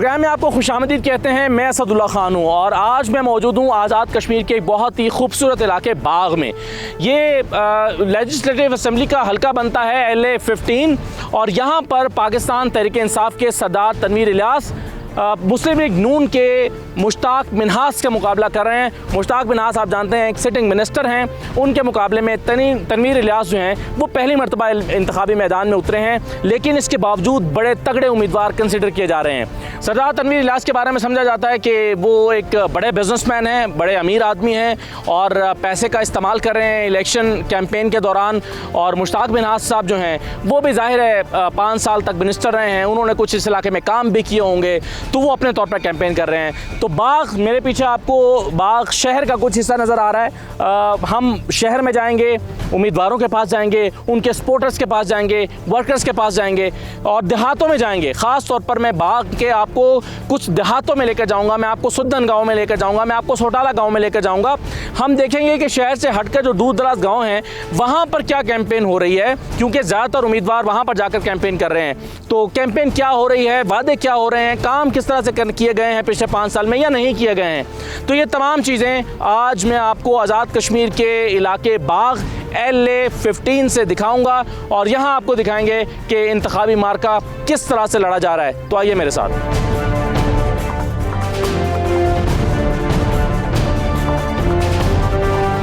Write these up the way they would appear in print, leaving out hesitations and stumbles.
Programme में आपको खुशामदीद कहते हैं। मैं असदुल्ला खान हूँ और आज मैं मौजूद हूँ आज़ाद कश्मीर के एक बहुत ही खूबसूरत इलाके बाग में। ये लेजिस्लेटिव असम्बली का हल्का बनता है LA 15 और यहाँ पर पाकिस्तान तहरीक इंसाफ के सरदार तनवीर इलियास मुस्लिम लीग नून के मुश्ताक मिन्हास का मुकाबला कर रहे हैं। मुश्ताक मिन्हास आप जानते हैं एक सिटिंग मिनिस्टर हैं, उनके मुकाबले में तनवीर इलियास जो हैं वो पहली मरतबा इंतखाबी मैदान में उतरे हैं, लेकिन इसके बावजूद बड़े तगड़े उम्मीदवार कंसिडर किए जा रहे हैं। सरदार तनवीर इलियास के बारे में समझा जाता है कि वो एक बड़े बिजनेसमैन हैं, बड़े अमीर आदमी हैं और पैसे का इस्तेमाल कर रहे हैं इलेक्शन कैंपेन के दौरान। और मुश्ताक मिन्हास साहब जो हैं वो भी ज़ाहिर है 5 साल तक मिनिस्टर रहे हैं, उन्होंने कुछ इस इलाके में काम भी किए होंगे, तो वो अपने तौर पर कैंपेन कर रहे हैं। तो बाग, मेरे पीछे आपको बाग शहर का कुछ हिस्सा नज़र आ रहा है। हम शहर में जाएंगे, उम्मीदवारों के पास जाएंगे, उनके सपोर्टर्स के पास जाएंगे, वर्कर्स के पास जाएंगे और देहातों में जाएंगे। ख़ास तौर पर मैं बाग के आपको कुछ देहातों में लेकर जाऊंगा, मैं आपको सुद्दन गांव में लेकर जाऊंगा, मैं आपको सोटाला गांव में लेकर जाऊंगा। हम देखेंगे कि शहर से हटकर जो दूर दराज गाँव हैं वहाँ पर क्या कैंपेन हो रही है, क्योंकि ज़्यादातर उम्मीदवार वहाँ पर जाकर कैंपेन कर रहे हैं। तो कैंपेन क्या हो रही है, वादे क्या हो रहे हैं, काम किस तरह से किए गए हैं पिछले 5 साल में या नहीं किए गए हैं, तो ये तमाम चीज़ें आज मैं आपको आज़ाद कश्मीर के इलाके बाग LA 15 से दिखाऊंगा और यहाँ आपको दिखाएंगे कि इंतखाबी मार्का किस तरह से लड़ा जा रहा है। तो आइए मेरे साथ।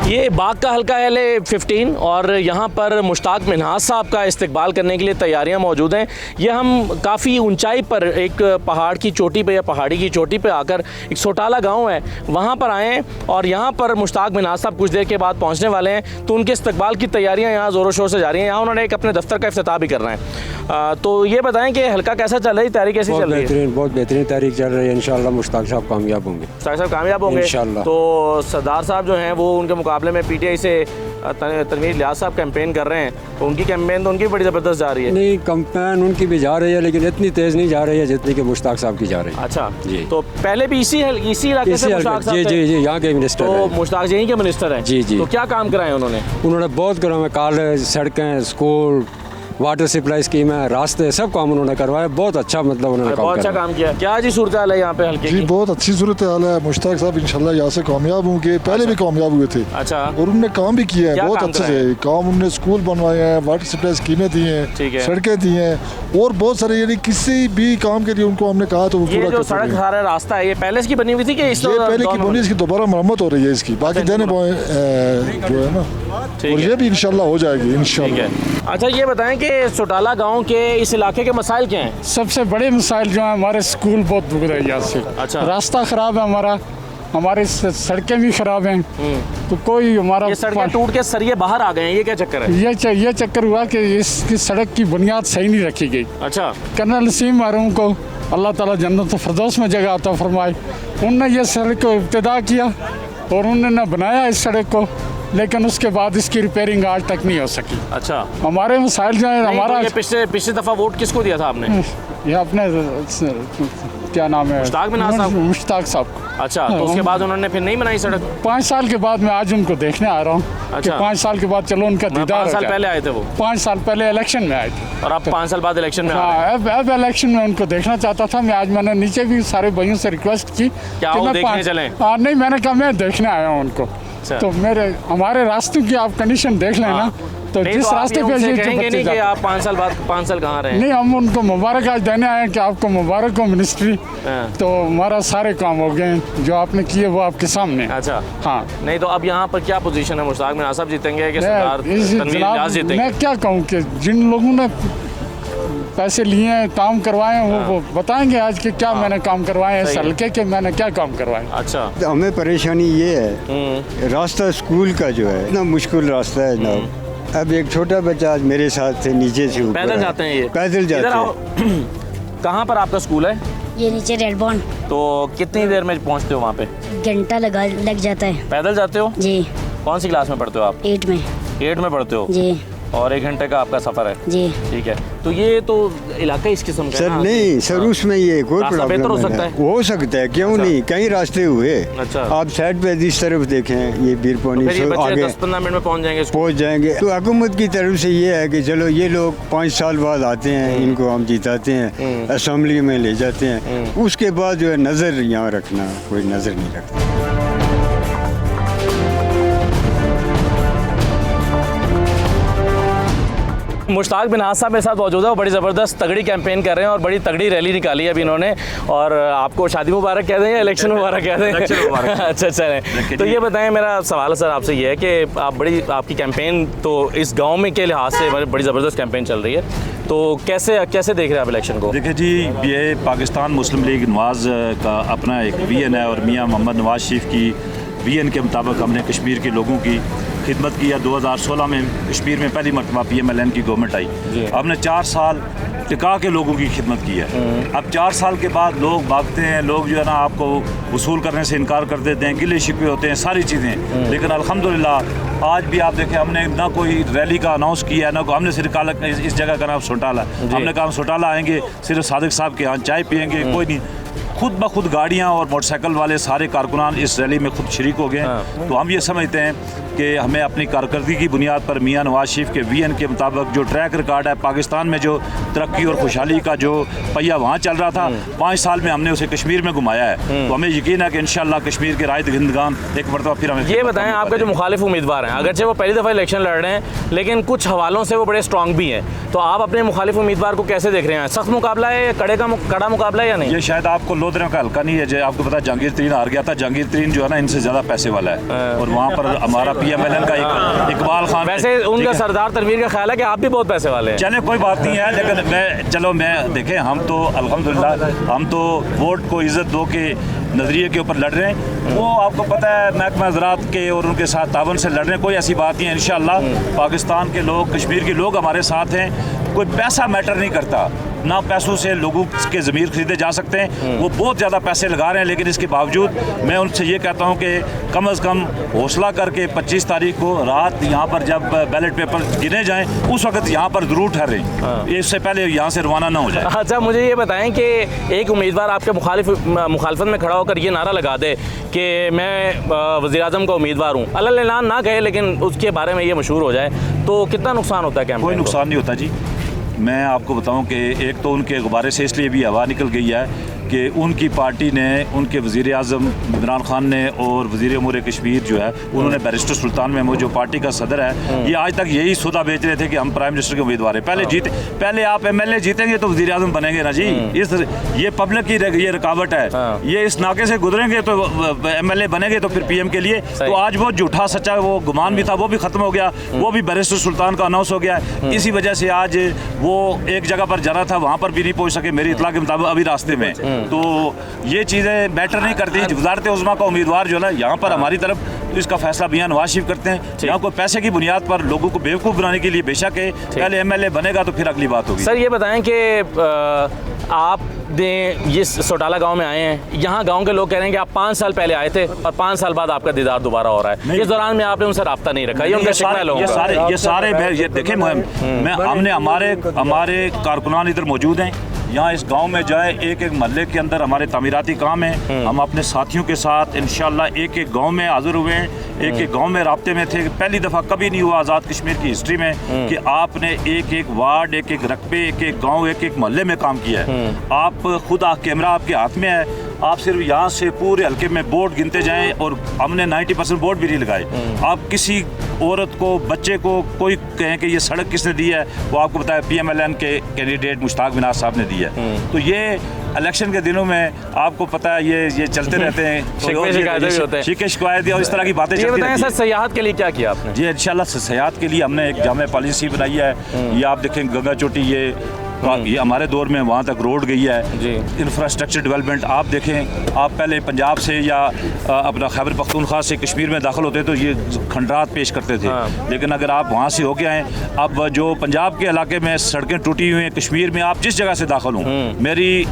ये बाग का हल्का है LA 15 और यहाँ पर मुश्ताक मिन्हास साहब का इस्तकबाल करने के लिए तैयारियाँ मौजूद हैं। ये हम काफ़ी ऊंचाई पर एक पहाड़ की चोटी पे या पहाड़ी की चोटी पे आकर, एक सोटाला गांव है वहाँ पर आए हैं और यहाँ पर मुश्ताक मिन्हास साहब कुछ देर के बाद पहुँचने वाले हैं। तो उनके इस्तकबाल की तैयारियाँ यहाँ ज़ोरों शोर से जारी हैं। यहाँ उन्होंने एक अपने दफ्तर का इफ्तिताह भी करना है। तो ये बताएँ कि हल्का कैसा चल रही है, तैयारी कैसी चल रही है? बहुत बेहतरीन तैयारी चल रही है। इंशाल्लाह मुश्ताक साहब कामयाब होंगे। मुश्ताक साहब कामयाब होंगे इंशाल्लाह। तो सरदार साहब जो हैं वो उनके मुकाबले में PTI से तनवीर इलियास साहब कैंपेन कर रहे हैं, तो उनकी कैंपेन तो उनकी बड़ी ज़बरदस्त जा रही है। नहीं, कैंपेन उनकी भी जा रही है लेकिन इतनी तेज़ नहीं जा रही है जितनी कि मुश्ताक साहब की जा रही है। अच्छा जी। तो पहले भी इसी इलाके से मुश्ताक साहब जी यहाँ के मिनिस्टर तो मुश्ताक जी यहीं के मिनिस्टर हैं। जी। तो क्या काम कराए उन्होंने बहुत काम है, कॉलेज, सड़कें, स्कूल, वाटर सप्लाई स्कीम है, रास्ते, सब काम उन्होंने करवाया। बहुत अच्छा, मतलब उन्होंने बहुत अच्छा काम किया। क्या जी सूरत हाल है यहाँ पे हल्के जी? बहुत अच्छी सूरत हाल है। मुश्ताक साहब इंशाल्लाह यहाँ से कामयाब होंगे, पहले भी कामयाब हुए थे। अच्छा। और उन्होंने काम भी किया है बहुत अच्छे से काम। उन्होंने स्कूल बनवाए हैं, वाटर सप्लाई स्कीमें दी हैं, सड़कें दी हैं और बहुत सारे, यानी किसी भी काम के लिए उनको हमने कहा तो वो पूरा जो सड़क सारा रास्ता है ये पहले इसकी बनी हुई थी कि पहले की बनी, इसकी दोबारा मरम्मत हो रही है इसकी, बाकी देने जो है ना, और ये भी इंशाल्लाह हो जाएगी इंशाल्लाह। अच्छा, ये बताएं कि सोटाला गांव के इस इलाके के मसाइल क्या हैं? सबसे बड़े मसाइल जो हैं, हमारे स्कूल बहुत दूर है यहाँ से। अच्छा। रास्ता ख़राब है हमारी सड़कें भी ख़राब हैं। तो कोई हमारा ये सड़कें टूट के सरिये बाहर आ गए हैं, ये क्या चक्कर है? ये चक्कर हुआ कि इसकी सड़क की बुनियाद सही नहीं रखी गई। अच्छा। कर्नल नसीम मरहूम को अल्लाह ताला जन्नत फिरदौस में जगह अता फरमाए, उनने ये सड़क को इब्तिदा किया और उन्होंने बनाया इस सड़क को, लेकिन उसके बाद इसकी रिपेयरिंग आज तक नहीं हो सकी। अच्छा। हमारे मसाइल जो है हमारा पिछले दफ़ा वोट किसको दिया था आपने? ये अपने क्या नाम है, मुश्ताक साहब। अच्छा। तो उसके बाद उन्होंने फिर नहीं बनाई सड़क? 5 साल के बाद मैं आज उनको देखने आ रहा हूँ। अच्छा। 5 साल के बाद चलो उनका दीदार। 5 साल पहले आए थे वो? 5 साल पहले इलेक्शन में आए थे और अब 5 साल बाद इलेक्शन में अब इलेक्शन में उनको देखना चाहता था मैं। आज मैंने नीचे भी सारे भाइयों से रिक्वेस्ट की क्या वो देखने चलें? नहीं, मैंने कहा मैं देखने आया हूँ उनको। तो हमारे रास्ते की आप कंडीशन देख लेना। तो जिस रास्ते पे कहेंगे नहीं कि आप 5 साल बाद 5 साल कहाँ रहे? नहीं, हम उनको मुबारक आज देने आए कि आपको मुबारक हो मिनिस्ट्री। तो हमारा सारे काम हो गए जो आपने किए वो आपके सामने। अच्छा। हाँ। नहीं तो अब यहाँ पर क्या पोजीशन है? मुश्ताक मिन्हास साहब जीतेंगे कि सरदार तनवीर इलियास जीतेंगे? मैं क्या कहूँ कि जिन लोगों ने पैसे लिए हैं, काम करवाए हैं, वो बताएंगे आज के क्या मैंने काम करवाए हैं, हल्के के मैंने क्या काम करवाए। अच्छा। हमें परेशानी ये है, रास्ता स्कूल का जो है इतना मुश्किल रास्ता है ना। अब एक छोटा बच्चा आज मेरे साथ से नीचे से ऊपर पैदल जाते हैं, ये पैदल जाते हैं। कहाँ पर आपका स्कूल है? ये नीचे रेड बॉन्ड। तो कितनी देर में पहुँचते हो वहाँ पे? घंटा लग जाता है। पैदल जाते हो? जी। कौन सी क्लास में पढ़ते हो आप? 8 में। 8 में पढ़ते हो जी। और 1 घंटे का आपका सफ़र है जी। ठीक है, तो ये तो इलाका इस किस्म का है सर ना? नहीं सर, हाँ। उसमें ये एक और रास्ता बेहतर हो प्रॉब्लम सकता है। है? हो सकता है, क्यों अच्छा। नहीं, कई रास्ते हुए। अच्छा। आप साइड पे इस तरफ देखें, ये बीरपोनी फिर ये से बच्चे आगे 10-15 मिनट में पहुंच जाएंगे स्कूल। पहुंच जाएंगे। तो हुकूमत की तरफ से ये है कि चलो ये लोग 5 साल बाद आते हैं, इनको हम जिताते हैं, असेंबली में ले जाते हैं, उसके बाद जो है नज़र यहाँ रखना, कोई नज़र नहीं रखता। मुश्ताक बिन साहब मेरे साथ मौजूद है, वो बड़ी ज़बरदस्त तगड़ी कैंपेन कर रहे हैं और बड़ी तगड़ी रैली निकाली है अभी इन्होंने। और आपको शादी मुबारक कह दें या इलेक्शन मुबारक कह दें? इलेक्शन मुबारक। अच्छा अच्छा। तो ये बताएं, मेरा सवाल है सर आपसे ये है कि आपकी कैंपेन तो इस गांव में के लिहाज से बड़ी ज़बरदस्त कैंपेन चल रही है, तो कैसे देख रहे हैं आप इलेक्शन को? देखिए जी, ये पाकिस्तान मुस्लिम लीग नवाज का अपना एक विजन है और मियाँ मोहम्मद नवाज शरीफ की विजन के मुताबिक हमने कश्मीर के लोगों की खिदमत की है। 2016 में कश्मीर में पहली मरतबा PMLN की गवर्नमेंट आई, हमने 4 साल टिका के लोगों की खिदमत की है। अब 4 साल के बाद लोग भागते हैं, लोग जो है ना आपको वसूल करने से इनकार कर देते हैं, गिले शिकवे होते हैं, सारी चीज़ें। लेकिन अल्हम्दुलिल्लाह आज भी आप देखें, हमने ना कोई रैली का अनाउंस किया है, ना हमने सिर्फ कहा इस जगह का नाम सोटाला, हमने कहा हम सोटाला आएंगे, सिर्फ सादिक साहब के यहाँ चाय पियेंगे, कोई नहीं। खुद ब खुद गाड़ियाँ और मोटरसाइकिल वाले सारे कारकुनान इस रैली में खुद शरीक हो गए हैं। तो हम ये समझते हैं कि हमें अपनी कारकर्दगी की बुनियाद पर मियाँ नवाज शरीफ के विजन के मुताबिक जो ट्रैक रिकॉर्ड है पाकिस्तान में, जो तरक्की और खुशहाली का जो पहिया वहाँ चल रहा था, 5 साल में हमने उसे कश्मीर में घुमाया है। तो हमें यकीन है कि इंशाअल्लाह कश्मीर के रायत हिंदगान एक मरतबा फिर हमें। ये बताएं, आपके जो मुखालिफ उम्मीदवार हैं, अगरचे वो पहली दफ़ा इलेक्शन लड़ रहे हैं, लेकिन कुछ हवालों से वो बड़े स्ट्रॉन्ग भी हैं, तो आप अपने मुखालिफ उम्मीदवार को कैसे देख रहे हैं? सख्त मुकाबला है या कड़ा मुकाबला है या नहीं? ये शायद आपको लोधरों का हल्का नहीं है, जो आपको पता है जहांगीर तरीन हार गया था। जहांगीर तरीन जो है ना इनसे ज़्यादा पैसे वाला है और वहाँ पर हमारा PMLN का इकबाल खान, वैसे उनका सरदार तनवीर का ख्याल है कि आप भी बहुत पैसे वाले हैं। चले कोई बात नहीं है, लेकिन मैं देखें, हम तो अल्हम्दुलिल्लाह हम तो वोट को इज़्ज़त दो के नज़रिए के ऊपर लड़ रहे हैं। वो आपको पता है महकमा ज़राअत के और उनके साथ तावन से लड़ रहे हैं, कोई ऐसी बात नहीं है। इंशाअल्लाह पाकिस्तान के लोग, कश्मीर के लोग हमारे साथ हैं, कोई पैसा मैटर नहीं करता, ना पैसों से लोगों के ज़मीर खरीदे जा सकते हैं। वो बहुत ज़्यादा पैसे लगा रहे हैं, लेकिन इसके बावजूद मैं उनसे ये कहता हूँ कि कम अज़ कम हौसला करके 25 तारीख को रात यहाँ पर जब बैलेट पेपर गिने जाएँ, उस वक्त यहाँ पर ज़रूर ठहरें, इससे पहले यहाँ से रवाना ना हो जाए। अच्छा, मुझे ये बताएं कि एक उम्मीदवार आपके मुखालफत में खड़ा होकर ये नारा लगा दे कि मैं वज़ीर-ए-आज़म का उम्मीदवार हूँ, अल्लाह ऐलान ना कहे लेकिन उसके बारे में ये मशहूर हो जाए, तो कितना नुकसान होता है? क्या कोई नुकसान नहीं होता जी। मैं आपको बताऊं कि एक तो उनके गुब्बारे से इसलिए भी हवा निकल गई है कि उनकी पार्टी ने, उनके वज़ीर आज़म इमरान खान ने और वज़ीर उमूर कश्मीर जो है उन्होंने बैरिस्टर सुल्तान महमूद जो पार्टी का सदर है, ये आज तक यही सौदा बेच रहे थे कि हम प्राइम मिनिस्टर के उम्मीदवार हैं। पहले आप MLA जीतेंगे तो वज़ीर आज़म बनेंगे ना जी। ये पब्लिक की ये रुकावट है, ये इस नाके से गुजरेंगे तो MLA बनेंगे तो फिर PM के लिए। तो आज वो झूठा सच्चा वो गुमान भी था, वो भी ख़त्म हो गया, वो भी बैरिस्टर सुल्तान का अनाउंस हो गया। इसी वजह से आज वो एक जगह पर जाना था, वहाँ पर भी नहीं पहुँच सके मेरी इत्तला के मुताबिक, अभी रास्ते में। तो ये चीज़ें मैटर नहीं करती। वज़ारत उज़्मा का उम्मीदवार जो है ना यहाँ पर हमारी तरफ इसका फैसला मियाँ नवाज शरीफ करते हैं। यहाँ को पैसे की बुनियाद पर लोगों को बेवकूफ़ बनाने के लिए बेशक है, पहले MLA बनेगा तो फिर अगली बात होगी। सर ये बताएं कि आप ये सोटाला गांव में आए हैं, यहाँ गांव के लोग कह रहे हैं कि आप 5 साल पहले आए थे और 5 साल बाद आपका दीदार दोबारा हो रहा है। इस दौरान में आपने उनसे राब्ता नहीं रखा, ये उनका शिकवा है लोगों का। ये सारे देखें, हमने हमारे कारकुनान इधर मौजूद हैं। यहाँ इस गांव में जाए, एक एक महल्ले के अंदर हमारे तामीराती काम हैं। हम अपने साथियों के साथ इंशाअल्लाह एक एक गांव में हाजिर हुए हैं, एक एक गांव में राब्ते में थे। पहली दफ़ा कभी नहीं हुआ आज़ाद कश्मीर की हिस्ट्री में कि आपने एक एक वार्ड, एक एक रकबे, एक एक गांव, एक एक महल्ले में काम किया है। आप खुद कैमरा आपके हाथ में है, आप सिर्फ यहाँ से पूरे हल्के में वोट गिनते जाएं और हमने 90% वोट भी नहीं लगाए। आप किसी औरत को, बच्चे को कोई कहें कि ये सड़क किसने दी है, वो आपको बताया PMLN के कैंडिडेट मुश्ताक बिन साहब ने दी है। तो ये इलेक्शन के दिनों में आपको पता है ये चलते रहते हैं, शिकायत शिकायत और इस तरह की बातें चलती रहती हैं। सयाहत के लिए क्या किया आपने? जी इंशाल्लाह सयाहत के लिए हमने एक जामे पॉलिसी बनाई है। ये आप देखें गंगा चोटी, ये हमारे दौर में वहाँ तक रोड गई है। इंफ्रास्ट्रक्चर डेवलपमेंट आप देखें, आप पहले पंजाब से या अपना खैबर पख्तूनख्वा से कश्मीर में दाखिल होते तो ये खंडरात पेश करते थे। लेकिन अगर आप वहाँ से होके आएँ, अब जो पंजाब के इलाके में सड़कें टूटी हुई हैं, कश्मीर में आप जिस जगह से दाखिल हों, मेरी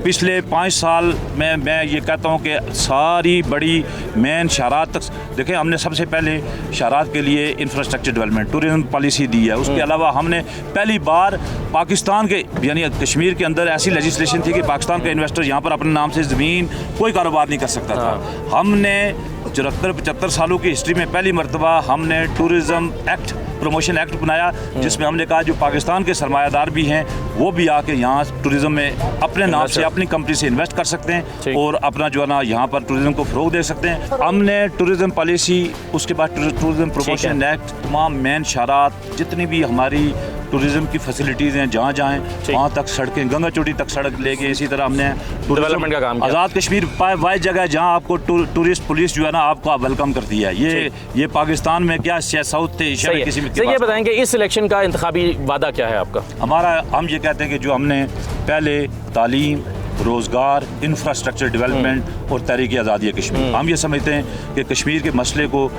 पिछले 5 साल में मैं ये कहता हूँ कि सारी बड़ी मेन शहरात तक देखें हमने सबसे पहले शहरात के लिए इंफ्रास्ट्रक्चर डेवलपमेंट टूरिज्म पॉलिसी दी है। उसके अलावा हमने पहली बार पाकिस्तान के यानी कश्मीर के अंदर ऐसी लेजिस्लेशन थी कि पाकिस्तान का इन्वेस्टर यहाँ पर अपने नाम से ज़मीन कोई कारोबार नहीं कर सकता था। हमने 74-75 सालों की हिस्ट्री में पहली मरतबा हमने टूरिज़म एक्ट प्रमोशन एक्ट बनाया, जिसमें हमने कहा जो पाकिस्तान के सरमायादार भी हैं वो भी आके यहाँ टूरिज़्म में अपने नाम से अपनी कंपनी से इन्वेस्ट कर सकते हैं और अपना जो है ना यहाँ पर टूरिज़्म को फ़रोग दे सकते हैं। हमने टूरिज़्म पॉलिसी, उसके बाद टूरिज़्म प्रमोशन एक्ट, तमाम मेन शहरात जितनी भी हमारी टूरिज़्म की फैसिलिटीज़ हैं जहाँ जहाँ वहाँ तक सड़कें, गंगा चोटी तक सड़क लेके, इसी तरह हमने डेवलपमेंट का काम किया। आज़ाद कश्मीर वाइज जगह है जहाँ आपको टूरिस्ट पुलिस जो है ना आपको वेलकम करती है। ये पाकिस्तान में क्या साउथ एशिया में किसी में ये बताएंगे इस इलेक्शन का इंतखाबी वादा क्या है आपका? हम ये कहते हैं कि जो हमने पहले तालीम, रोज़गार, इंफ्रास्ट्रक्चर डेवलपमेंट और तहरीक आज़ादी कश्मीर, हम ये समझते हैं कि कश्मीर के मसले को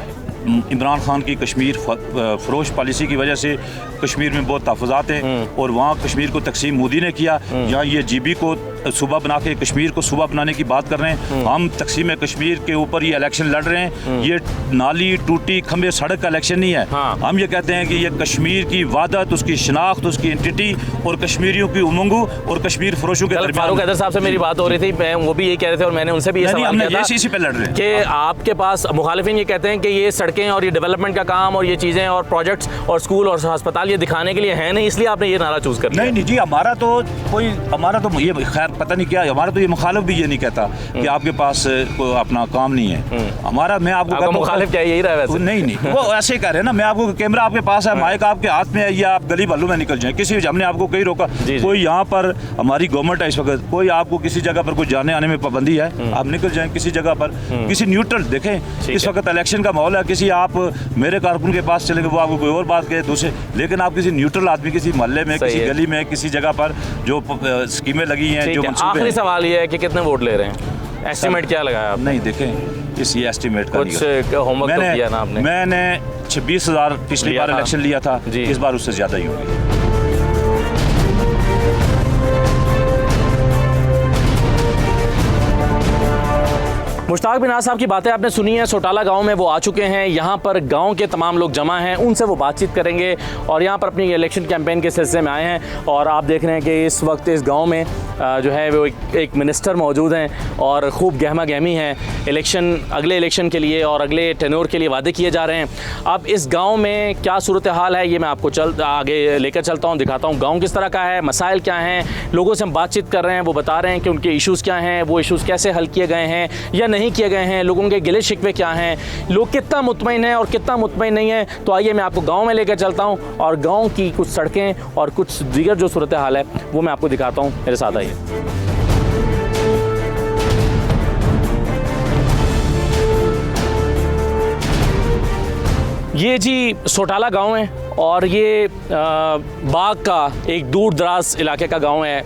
इमरान खान की कश्मीर फ़रोश पॉलिसी की वजह से कश्मीर में बहुत तहफ़्फ़ुज़ात हैं और वहाँ कश्मीर को तकसीम मोदी ने किया। यहाँ ये GB को सूबा बना के कश्मीर को सूबा बनाने की बात कर रहे हैं। हम तकसीम कश्मीर के ऊपर ये इलेक्शन लड़ रहे हैं। ये नाली टूटी खंबे सड़क का इलेक्शन नहीं है। हम ये कहते हैं कि ये कश्मीर की वादत, उसकी शनाख्त, उसकी एंटिटी और कश्मीरियों की उमंगों और कश्मीर फरोशों के दरमियान। फारूक हैदर साहब से मेरी बात हो रही थी, मैं वो भी यही कह रहे थे और मैंने उनसे भी ये सवाल किया था इसी पे लड़ रहे हैं कि आपके पास मुखालिफिन ये कहते हैं कि ये सड़कें और ये डेवलपमेंट का काम और ये चीज़ें और प्रोजेक्ट्स और स्कूल और अस्पताल ये दिखाने के लिए है नहीं, इसलिए आपने ये नारा चूज़ कर लिया। नहीं जी, हमारा तो ये खैर पता नहीं क्या, हमारा तो ये मुखालिफ भी ये नहीं कहता कि आपके पास कोई अपना काम नहीं है। हमारा मैं आपको मुखालिफ क्या यही रहा है वैसे? नहीं वो ऐसे ही कह रहे हैं ना, मैं आपको कैमरा आपके पास है, माइक आपके हाथ में है, या आप गली भल्लू में निकल जाएं किसी, हमने आपको कहीं रोका। कोई यहाँ पर हमारी गवर्नमेंट है इस वक्त, कोई आपको किसी जगह पर कोई जाने आने में पाबंदी है, आप निकल जाएं किसी जगह पर, किसी न्यूट्रल। देखें इस वक्त इलेक्शन का माहौल है, किसी आप मेरे कारकुन के पास चलेंगे वो आपको कोई और बात कहे दूसरे, लेकिन आप किसी न्यूट्रल आदमी किसी मोहल्ले में, किसी गली में, किसी जगह पर जो स्कीमें लगी हैं, जो आखिरी सवाल ये है कि कितने वोट ले रहे हैं, एस्टिमेट क्या लगाया आप? नहीं देखें इस ये एस्टिमेट का कुछ होमवर्क तो किया ना आपने? मैंने 26,000 पिछली बार इलेक्शन लिया था, इस बार उससे ज़्यादा ही होगी। मुश्ताक बिन साहब की बातें आपने सुनी है, सोटाला गांव में वो आ चुके हैं, यहाँ पर गांव के तमाम लोग जमा हैं, उनसे वो बातचीत करेंगे और यहाँ पर अपनी इलेक्शन कैंपेन के सिलसिले में आए हैं। और आप देख रहे हैं कि इस वक्त इस गांव में जो है वो एक मिनिस्टर मौजूद हैं और ख़ूब गहमा गहमी है अगले इलेक्शन के लिए और अगले टेन्योर के लिए वादे किए जा रहे हैं। अब इस गाँव में क्या सूरत हाल है ये मैं आपको आगे लेकर चलता हूँ, दिखाता हूँ गाँव किस तरह का है, मसाइल क्या हैं, लोगों से हम बातचीत कर रहे हैं, वो बता रहे हैं कि उनके इशूज़ क्या हैं, वो इशूज़ कैसे हल किए गए हैं या नहीं किए गए हैं, लोगों के गिले शिकवे क्या हैं, लोग कितना मुतमईन हैं और कितना मुतमईन नहीं है। तो आइए मैं आपको गांव में लेकर चलता हूं और गांव की कुछ सड़कें और कुछ दीगर जो सूरत हाल है वो मैं आपको दिखाता हूं, मेरे साथ आइए। ये जी सोटाला गांव है और ये बाग का एक दूर दराज इलाके का गांव है,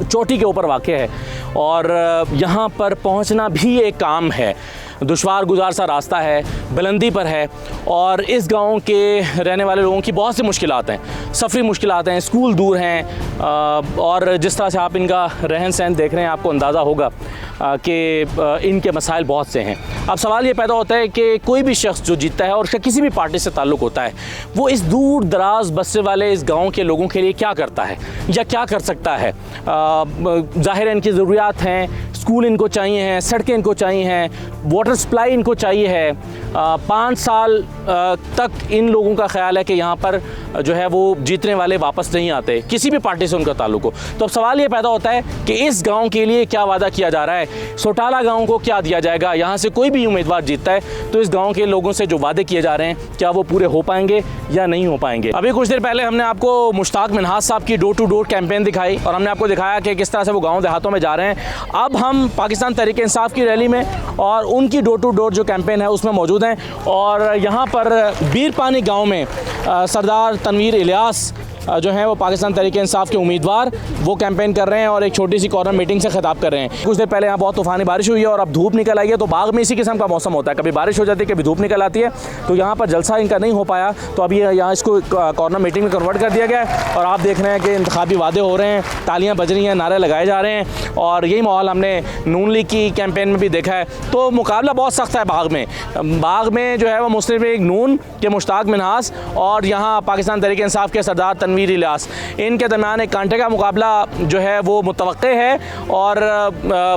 चोटी के ऊपर वाक़ है और यहाँ पर पहुँचना भी एक काम है, दुश्वार गुजार सा रास्ता है, बुलंदी पर है और इस गांव के रहने वाले लोगों की बहुत सी मुश्किलात हैं, सफरी मुश्किलात हैं, स्कूल दूर हैं और जिस तरह से आप इनका रहन सहन देख रहे हैं आपको अंदाज़ा होगा कि इनके मसाइल बहुत से हैं। अब सवाल ये पैदा होता है कि कोई भी शख्स जो जीतता है और उसका किसी भी पार्टी से ताल्लुक़ होता है वो इस दूर दराज बसने वाले इस गाँव के लोगों के लिए क्या करता है या क्या कर सकता है। ज़ाहिर इनकी ज़रूरियात हैं, स्कूल इनको चाहिए हैं, सड़कें इनको चाहिए हैं, वाटर सप्लाई इनको चाहिए है। 5 साल तक इन लोगों का ख्याल है कि यहाँ पर जो है वो जीतने वाले वापस नहीं आते, किसी भी पार्टी से उनका ताल्लुक हो। तो अब सवाल ये पैदा होता है कि इस गांव के लिए क्या वादा किया जा रहा है, सोटाला गांव को क्या दिया जाएगा। यहाँ से कोई भी उम्मीदवार जीतता है तो इस गांव के लोगों से जो वादे किए जा रहे हैं क्या वो पूरे हो पाएंगे या नहीं हो पाएंगे। अभी कुछ देर पहले हमने आपको मुश्ताक मिन्हाज साहब की डोर टू डोर कैंपेन दिखाई और हमने आपको दिखाया कि किस तरह से वो गाँव देहातों में जा रहे हैं। अब हम पाकिस्तान तहरीक इंसाफ की रैली में और उनकी डोर टू डोर जो कैंपेन है उसमें मौजूद हैं और यहाँ पर बीरपानी गाँव में सरदार तनवीर इलियास जो हैं वो पाकिस्तान तहरीक इंसाफ के उम्मीदवार वो कैंपेन कर रहे हैं और एक छोटी सी कॉर्नर मीटिंग से खिताब कर रहे हैं। कुछ देर पहले यहाँ बहुत तूफानी बारिश हुई है और अब धूप निकल आई है, तो बाग में इसी किस्म का मौसम होता है, कभी बारिश हो जाती है कभी धूप निकल आती है। तो यहाँ पर जलसा इनका नहीं हो पाया, तो अभी यहाँ इसको कॉर्नर मीटिंग में कन्वर्ट कर दिया गया है और आप देख रहे हैं कि इंतखाबी वादे हो रहे हैं, तालियां बज रही हैं, नारे लगाए जा रहे हैं और यही माहौल हमने नून लीग की कैंपेन में भी देखा है। तो मुकाबला बहुत सख्त है बाग में जो है वो मुस्लिम लीग नून के मुश्ताक मिन्हास और यहाँ पाकिस्तान तहरीक इंसाफ के सरदार तनवीर इलियास, इनके दरमियान एक कांटे का मुकाबला जो है वो मुतवक्के है और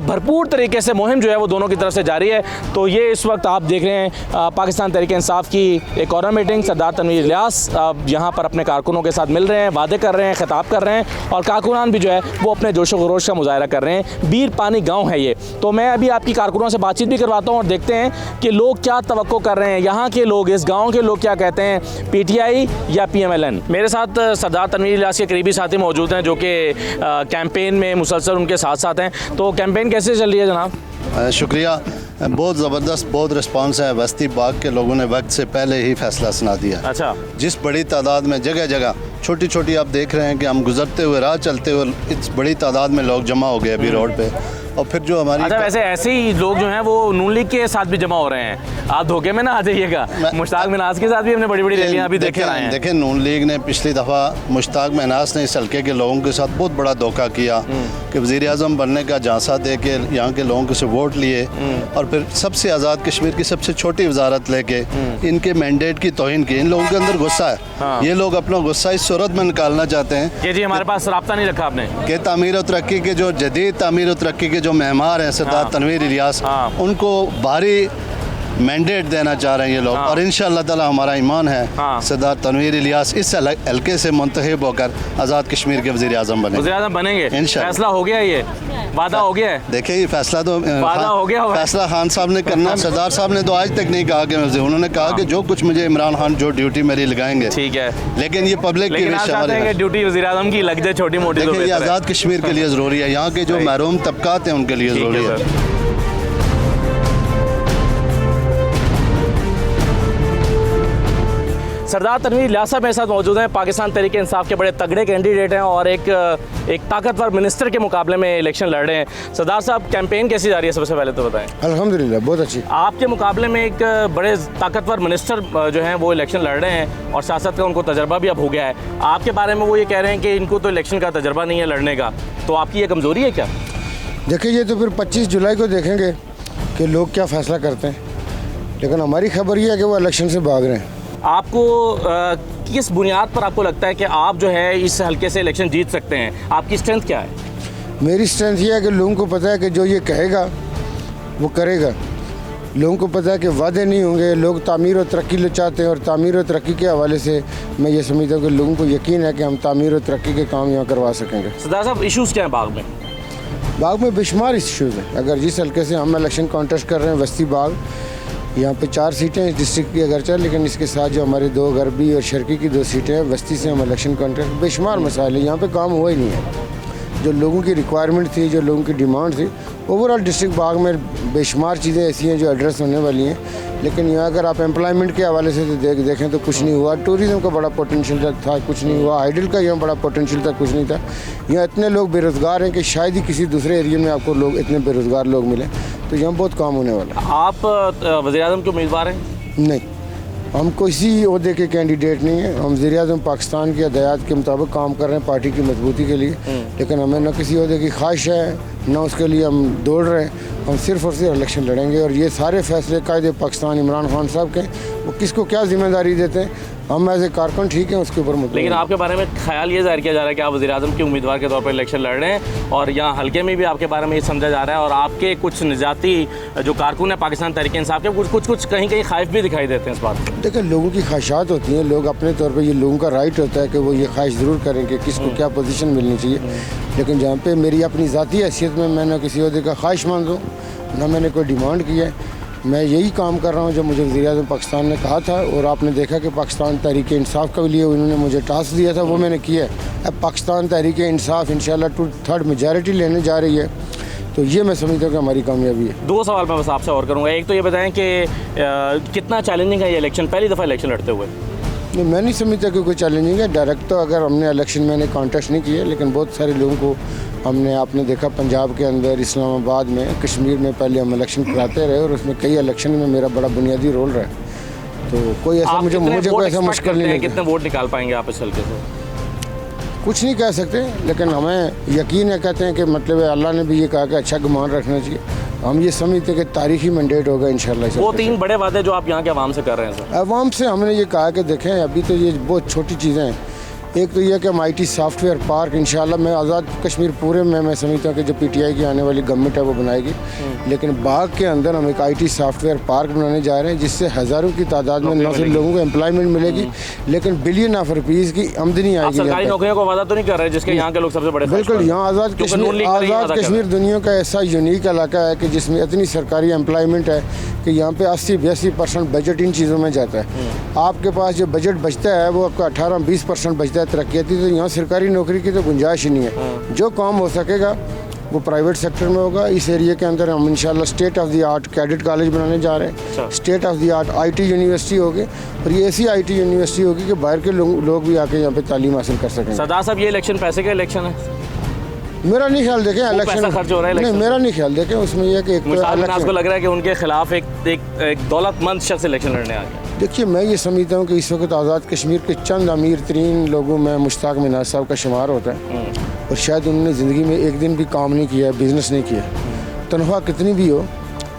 भरपूर तरीके से मुहिम जो है वो दोनों की तरफ से जारी है। तो ये इस वक्त आप देख रहे हैं पाकिस्तान तहरीक इंसाफ की एक कॉर्नर मीटिंग, सरदार तनवीर इलियास यहाँ पर अपने कारकुनों के साथ मिल रहे हैं, वादे कर रहे हैं, खिताब कर रहे हैं और कारकुनान भी जो है वो अपने जोश व खरोश का मुजाहरा कर रहे हैं। बीर पानी गाँव है ये। तो मैं अभी आपकी कारकुनों से बातचीत भी करवाता हूँ और देखते हैं कि लोग क्या तवक्को कर रहे हैं, यहाँ के लोग, इस गाँव के लोग क्या कहते हैं, PTI या PMLN। मेरे साथ सरदार तनवीर इलियास के करीबी साथी मौजूद हैं जो कि कैंपेन में मुसलसल उनके साथ साथ हैं। तो कैंपेन कैसे चल रही है जनाब? शुक्रिया, बहुत ज़बरदस्त, बहुत रिस्पांस है। बस्ती बाग के लोगों ने वक्त से पहले ही फैसला सुना दिया। अच्छा। जिस बड़ी तादाद में जगह जगह छोटी छोटी आप देख रहे हैं कि हम गुजरते हुए राह चलते हुए इस बड़ी तादाद में लोग जमा हो गए अभी रोड पे। और फिर जो हमारी अच्छा, वैसे ऐसे ही लोग जो हैं वो नून लीग के साथ भी जमा हो रहे हैं, आप धोखे में ना आ जाइएगा। मुश्ताक मिन्हास के साथ भी हमने बड़ी बड़ी रैलियां अभी देखे आए हैं। देखें, नून लीग ने पिछली दफ़ा मुश्ताक मिन्हास ने इस हल्के के लोगों के साथ बहुत बड़ा धोखा किया कि वज़ीर-ए-आज़म बनने का झांसा दे के यहाँ के लोगों से वोट लिए और फिर सबसे आज़ाद कश्मीर की सबसे छोटी वजारत लेके इनके मैंडेट की तौहीन की। इन लोगों के अंदर गुस्सा है। हाँ। ये लोग अपना गुस्सा इस सूरत में निकालना चाहते हैं कि जी हमारे पास रब्ता नहीं रखा आपने कि तामीर और तरक्की के जो जदीद तामीर और तरक्की के जो मेहमान हैं सरदार तनवीर इलियास, उनको भारी मैंडेट देना चाह रहे हैं ये लोग। और इंशाअल्लाह ताला हमारा ईमान है सरदार तनवीर इलियास इस हल्के से मुंतखब होकर आज़ाद कश्मीर के वज़ीर-ए-आज़म बनेंगे। इंशाअल्लाह। फैसला हो गया, ये वादा हो गया है। देखिए, ये फैसला तो वादा हो गया होगा। फैसला खान साहब ने करना। सरदार साहब ने तो आज तक नहीं कहा कि उन्होंने कहा कि जो कुछ मुझे इमरान खान जो ड्यूटी मेरी लगाएंगे, ठीक है, लेकिन ये पब्लिक की ड्यूटी वज़ीर-ए-आज़म की लग जाए छोटी मोटी। देखिए, ये आज़ाद कश्मीर के लिए ज़रूरी है, यहाँ के जो महरूम तबकात हैं उनके लिए ज़रूरी है। सरदार तनवीर इलियास साहब मेरे साथ मौजूद हैं, पाकिस्तान तहरीक इंसाफ के बड़े तगड़े कैंडिडेट हैं और एक ताकतवर मिनिस्टर के मुकाबले में इलेक्शन लड़ रहे हैं। सरदार साहब, कैंपेन कैसी जा रही है सबसे पहले तो बताएं। अल्हम्दुलिल्लाह बहुत अच्छी। आपके मुकाबले में एक बड़े ताकतवर मिनिस्टर जो हैं वो इलेक्शन लड़ रहे हैं और साथ साथ का उनको तजर्बा भी अब हो गया है। आपके बारे में वो ये कह रहे हैं कि इनको तो इलेक्शन का तजर्बा नहीं है लड़ने का, तो आपकी ये कमज़ोरी है क्या? देखिए, ये तो फिर 25 जुलाई को देखेंगे कि लोग क्या फ़ैसला करते हैं, लेकिन हमारी खबर ये है कि वो इलेक्शन से भाग रहे हैं। आपको किस बुनियाद पर आपको लगता है कि आप जो है इस हल्के से इलेक्शन जीत सकते हैं? आपकी स्ट्रेंथ क्या है? मेरी स्ट्रेंथ ये है कि लोगों को पता है कि जो ये कहेगा वो करेगा। लोगों को पता है कि वादे नहीं होंगे, लोग तामीर और तरक्की चाहते हैं और तामीर और तरक्की के हवाले से मैं ये समझता हूँ कि लोगों को यकीन है कि हम तामीर और तरक्की के काम यहाँ करवा सकेंगे। सरदार साहब, इशूज़ क्या हैं बाग में? बाग में बेशुमार इशूज़ हैं। अगर जिस हल्के से हम इलेक्शन कॉन्टेस्ट कर रहे हैं, बस्ती बाग, यहाँ पे 4 सीटें इस डिस्ट्रिक्ट की अगरचे, लेकिन इसके साथ जो हमारे 2 गरबी और शर्की की 2 सीटें हैं, बस्ती से हम इलेक्शन कॉन्टेस्ट, बेशुमार मसाइल है। यहाँ पे काम हुआ ही नहीं है। जो लोगों की रिक्वायरमेंट थी, जो लोगों की डिमांड थी, ओवरऑल डिस्ट्रिक्ट बाग में बेशुमार चीज़ें ऐसी हैं जो एड्रेस होने वाली हैं, लेकिन यहाँ अगर आप एम्प्लॉयमेंट के हवाले से देखें तो कुछ नहीं हुआ। टूरिज़्म का बड़ा पोटेंशियल था, कुछ नहीं हुआ। आइडल का यहाँ बड़ा पोटेंशियल था, कुछ नहीं था। यहाँ इतने लोग बेरोज़गार हैं कि शायद ही किसी दूसरे एरिया में आपको लोग इतने बेरोज़गार लोग मिले, तो यहाँ बहुत काम होने वाला है। आप वज़ीर-ए-आज़म के उम्मीदवार हैं? नहीं, हम किसी ओहदे के कैंडिडेट नहीं हैं। हम वज़ीर-ए-आज़म पाकिस्तान की हदायत के मुताबिक काम कर रहे हैं पार्टी की मजबूती के लिए, लेकिन हमें न किसी ओहदे की ख्वाहिश है, न उसके लिए हम दौड़ रहे हैं। हम सिर्फ और सिर्फ इलेक्शन लड़ेंगे और ये सारे फैसले कायदे पाकिस्तान इमरान खान साहब के, वो किसको क्या जिम्मेदारी देते हैं, हम एज ए कारकुन ठीक है उसके ऊपर मुद्दा। लेकिन आपके बारे में ख्याल ये जाहिर किया जा रहा है कि आप वज़ीर-ए-आज़म के उम्मीदवार के तौर पर इलेक्शन लड़ रहे हैं और यहाँ हल्के में भी आपके बारे में ये समझा जा रहा है और आपके कुछ निजाती जो कारकुन है पाकिस्तान तहरीक इंसाफ के कुछ कहीं कहीं ख्वाहिश भी दिखाई देते हैं इस बात में। देखिए, लोगों की ख्वाहिशात होती हैं, लोग अपने तौर पर, ये लोगों का राइट होता है कि वो ये ख्वाहिश ज़रूर करें कि किसको क्या पोजीशन मिलनी चाहिए, लेकिन जहाँ पे मेरी अपनी ज़ाती हैसियत में मैं न किसी ओहदे का ख्वाहिशमंद हूँ, न मैंने कोई डिमांड की है। मैं यही काम कर रहा हूँ जो मुझे वज़ीर-ए-आज़म पाकिस्तान ने कहा था और आपने देखा कि पाकिस्तान तहरीक इंसाफ के लिए उन्होंने मुझे टास्क दिया था, वो मैंने किया है। अब पाकिस्तान तहरीक इंसाफ इंशाल्लाह 2/3 मेजॉरिटी लेने जा रही है, तो ये मैं समझता हूँ कि हमारी कामयाबी है। 2 सवाल मैं बस आपसे और करूँगा। एक तो ये बताएं कि कितना चैलेंजिंग है ये इलेक्शन, पहली दफ़ा इलेक्शन लड़ते हुए? नहीं, मैं नहीं समझता कि कोई चैलेंजिंग है। डायरेक्ट तो अगर हमने इलेक्शन में कॉन्टेस्ट नहीं किया, लेकिन बहुत सारे लोगों को हमने, आपने देखा पंजाब के अंदर, इस्लामाबाद में, कश्मीर में पहले हम इलेक्शन कराते रहे और उसमें कई इलेक्शन में मेरा बड़ा बुनियादी रोल रहा है। तो कोई ऐसा आप मुझे कितने मुझे वोट कोई ऐसा expect मुश्किल करते नहीं हैं? लगता। कितने वोट निकाल पाएंगे आप इस हल्के से? कुछ नहीं कह सकते, लेकिन हमें यकीन है, कहते हैं कि मतलब अल्लाह ने भी ये कहा कि अच्छा गुमान रखना चाहिए। हम ये समझते हैं कि तारीखी मैंडेट होगा इंशाल्लाह। वो 3 बड़े वादे जो आप यहाँ के आवाम से कर रहे हैं सर। अवाम से हमने ये कहा कि देखें, अभी तो ये बहुत छोटी चीज़ें हैं। एक तो ये कि हम IT सॉफ्टवेयर पार्क इंशाल्लाह मैं आज़ाद कश्मीर पूरे में मैं समझता हूँ कि जो PTI की आने वाली गवर्नमेंट है वो बनाएगी। लेकिन बाग के अंदर हम एक IT सॉफ्टवेयर पार्क बनाने जा रहे हैं, जिससे हज़ारों की तादाद में न सिर्फ लोगों को एम्प्लॉयमेंट मिलेगी, लेकिन बिलियन ऑफ रुपीज़ की आमदनी आप आएगी। सरकारी नौकरियों को वादा तो नहीं कर रहे जिसके यहाँ के लोग सबसे बड़े बिल्कुल, यहाँ आज़ाद कश्मीर दुनिया का ऐसा यूनिक इलाका है कि जिसमें इतनी सरकारी एम्प्लॉयमेंट है कि यहाँ पे 80-82% बजट इन चीज़ों में जाता है। आपके पास जो बजट बचता है वो आपका 18-20% बचता है तरक्याती। तो यहाँ सरकारी नौकरी की तो गुंजाइश ही नहीं है। जो काम हो सकेगा वो प्राइवेट सेक्टर में होगा। इस एरिया के अंदर हम इंशाल्लाह state of the art cadet college बनाने जा रहे हैं। State of the art IT university होगी, और ये ऐसी IT यूनिवर्सिटी होगी कि बाहर के लोग भी आके यहाँ पे तालीम हासिल कर सकेंगे। सरदार साहब, ये इलेक्शन पैसे का इलेक्शन है? मेरा नहीं ख्याल, देखें इलेक्शन पैसा खर्च हो रहा है नहीं, इलेक्शन मेरा नहीं ख्याल, देखें उसमें यह कि एक तो आपको लग रहा है कि उनके खिलाफ एक दौलतमंद शख्स इलेक्शन लड़ने आ गया। देखिए, मैं ये समझता हूँ कि इस वक्त आज़ाद कश्मीर के चंद अमीर तरीन लोगों में मुश्ताक मिनाज साहब का शुमार होता है, और शायद उन्होंने ज़िंदगी में एक दिन भी काम नहीं किया, बिज़नेस नहीं किया। तनख्वाह कितनी भी हो,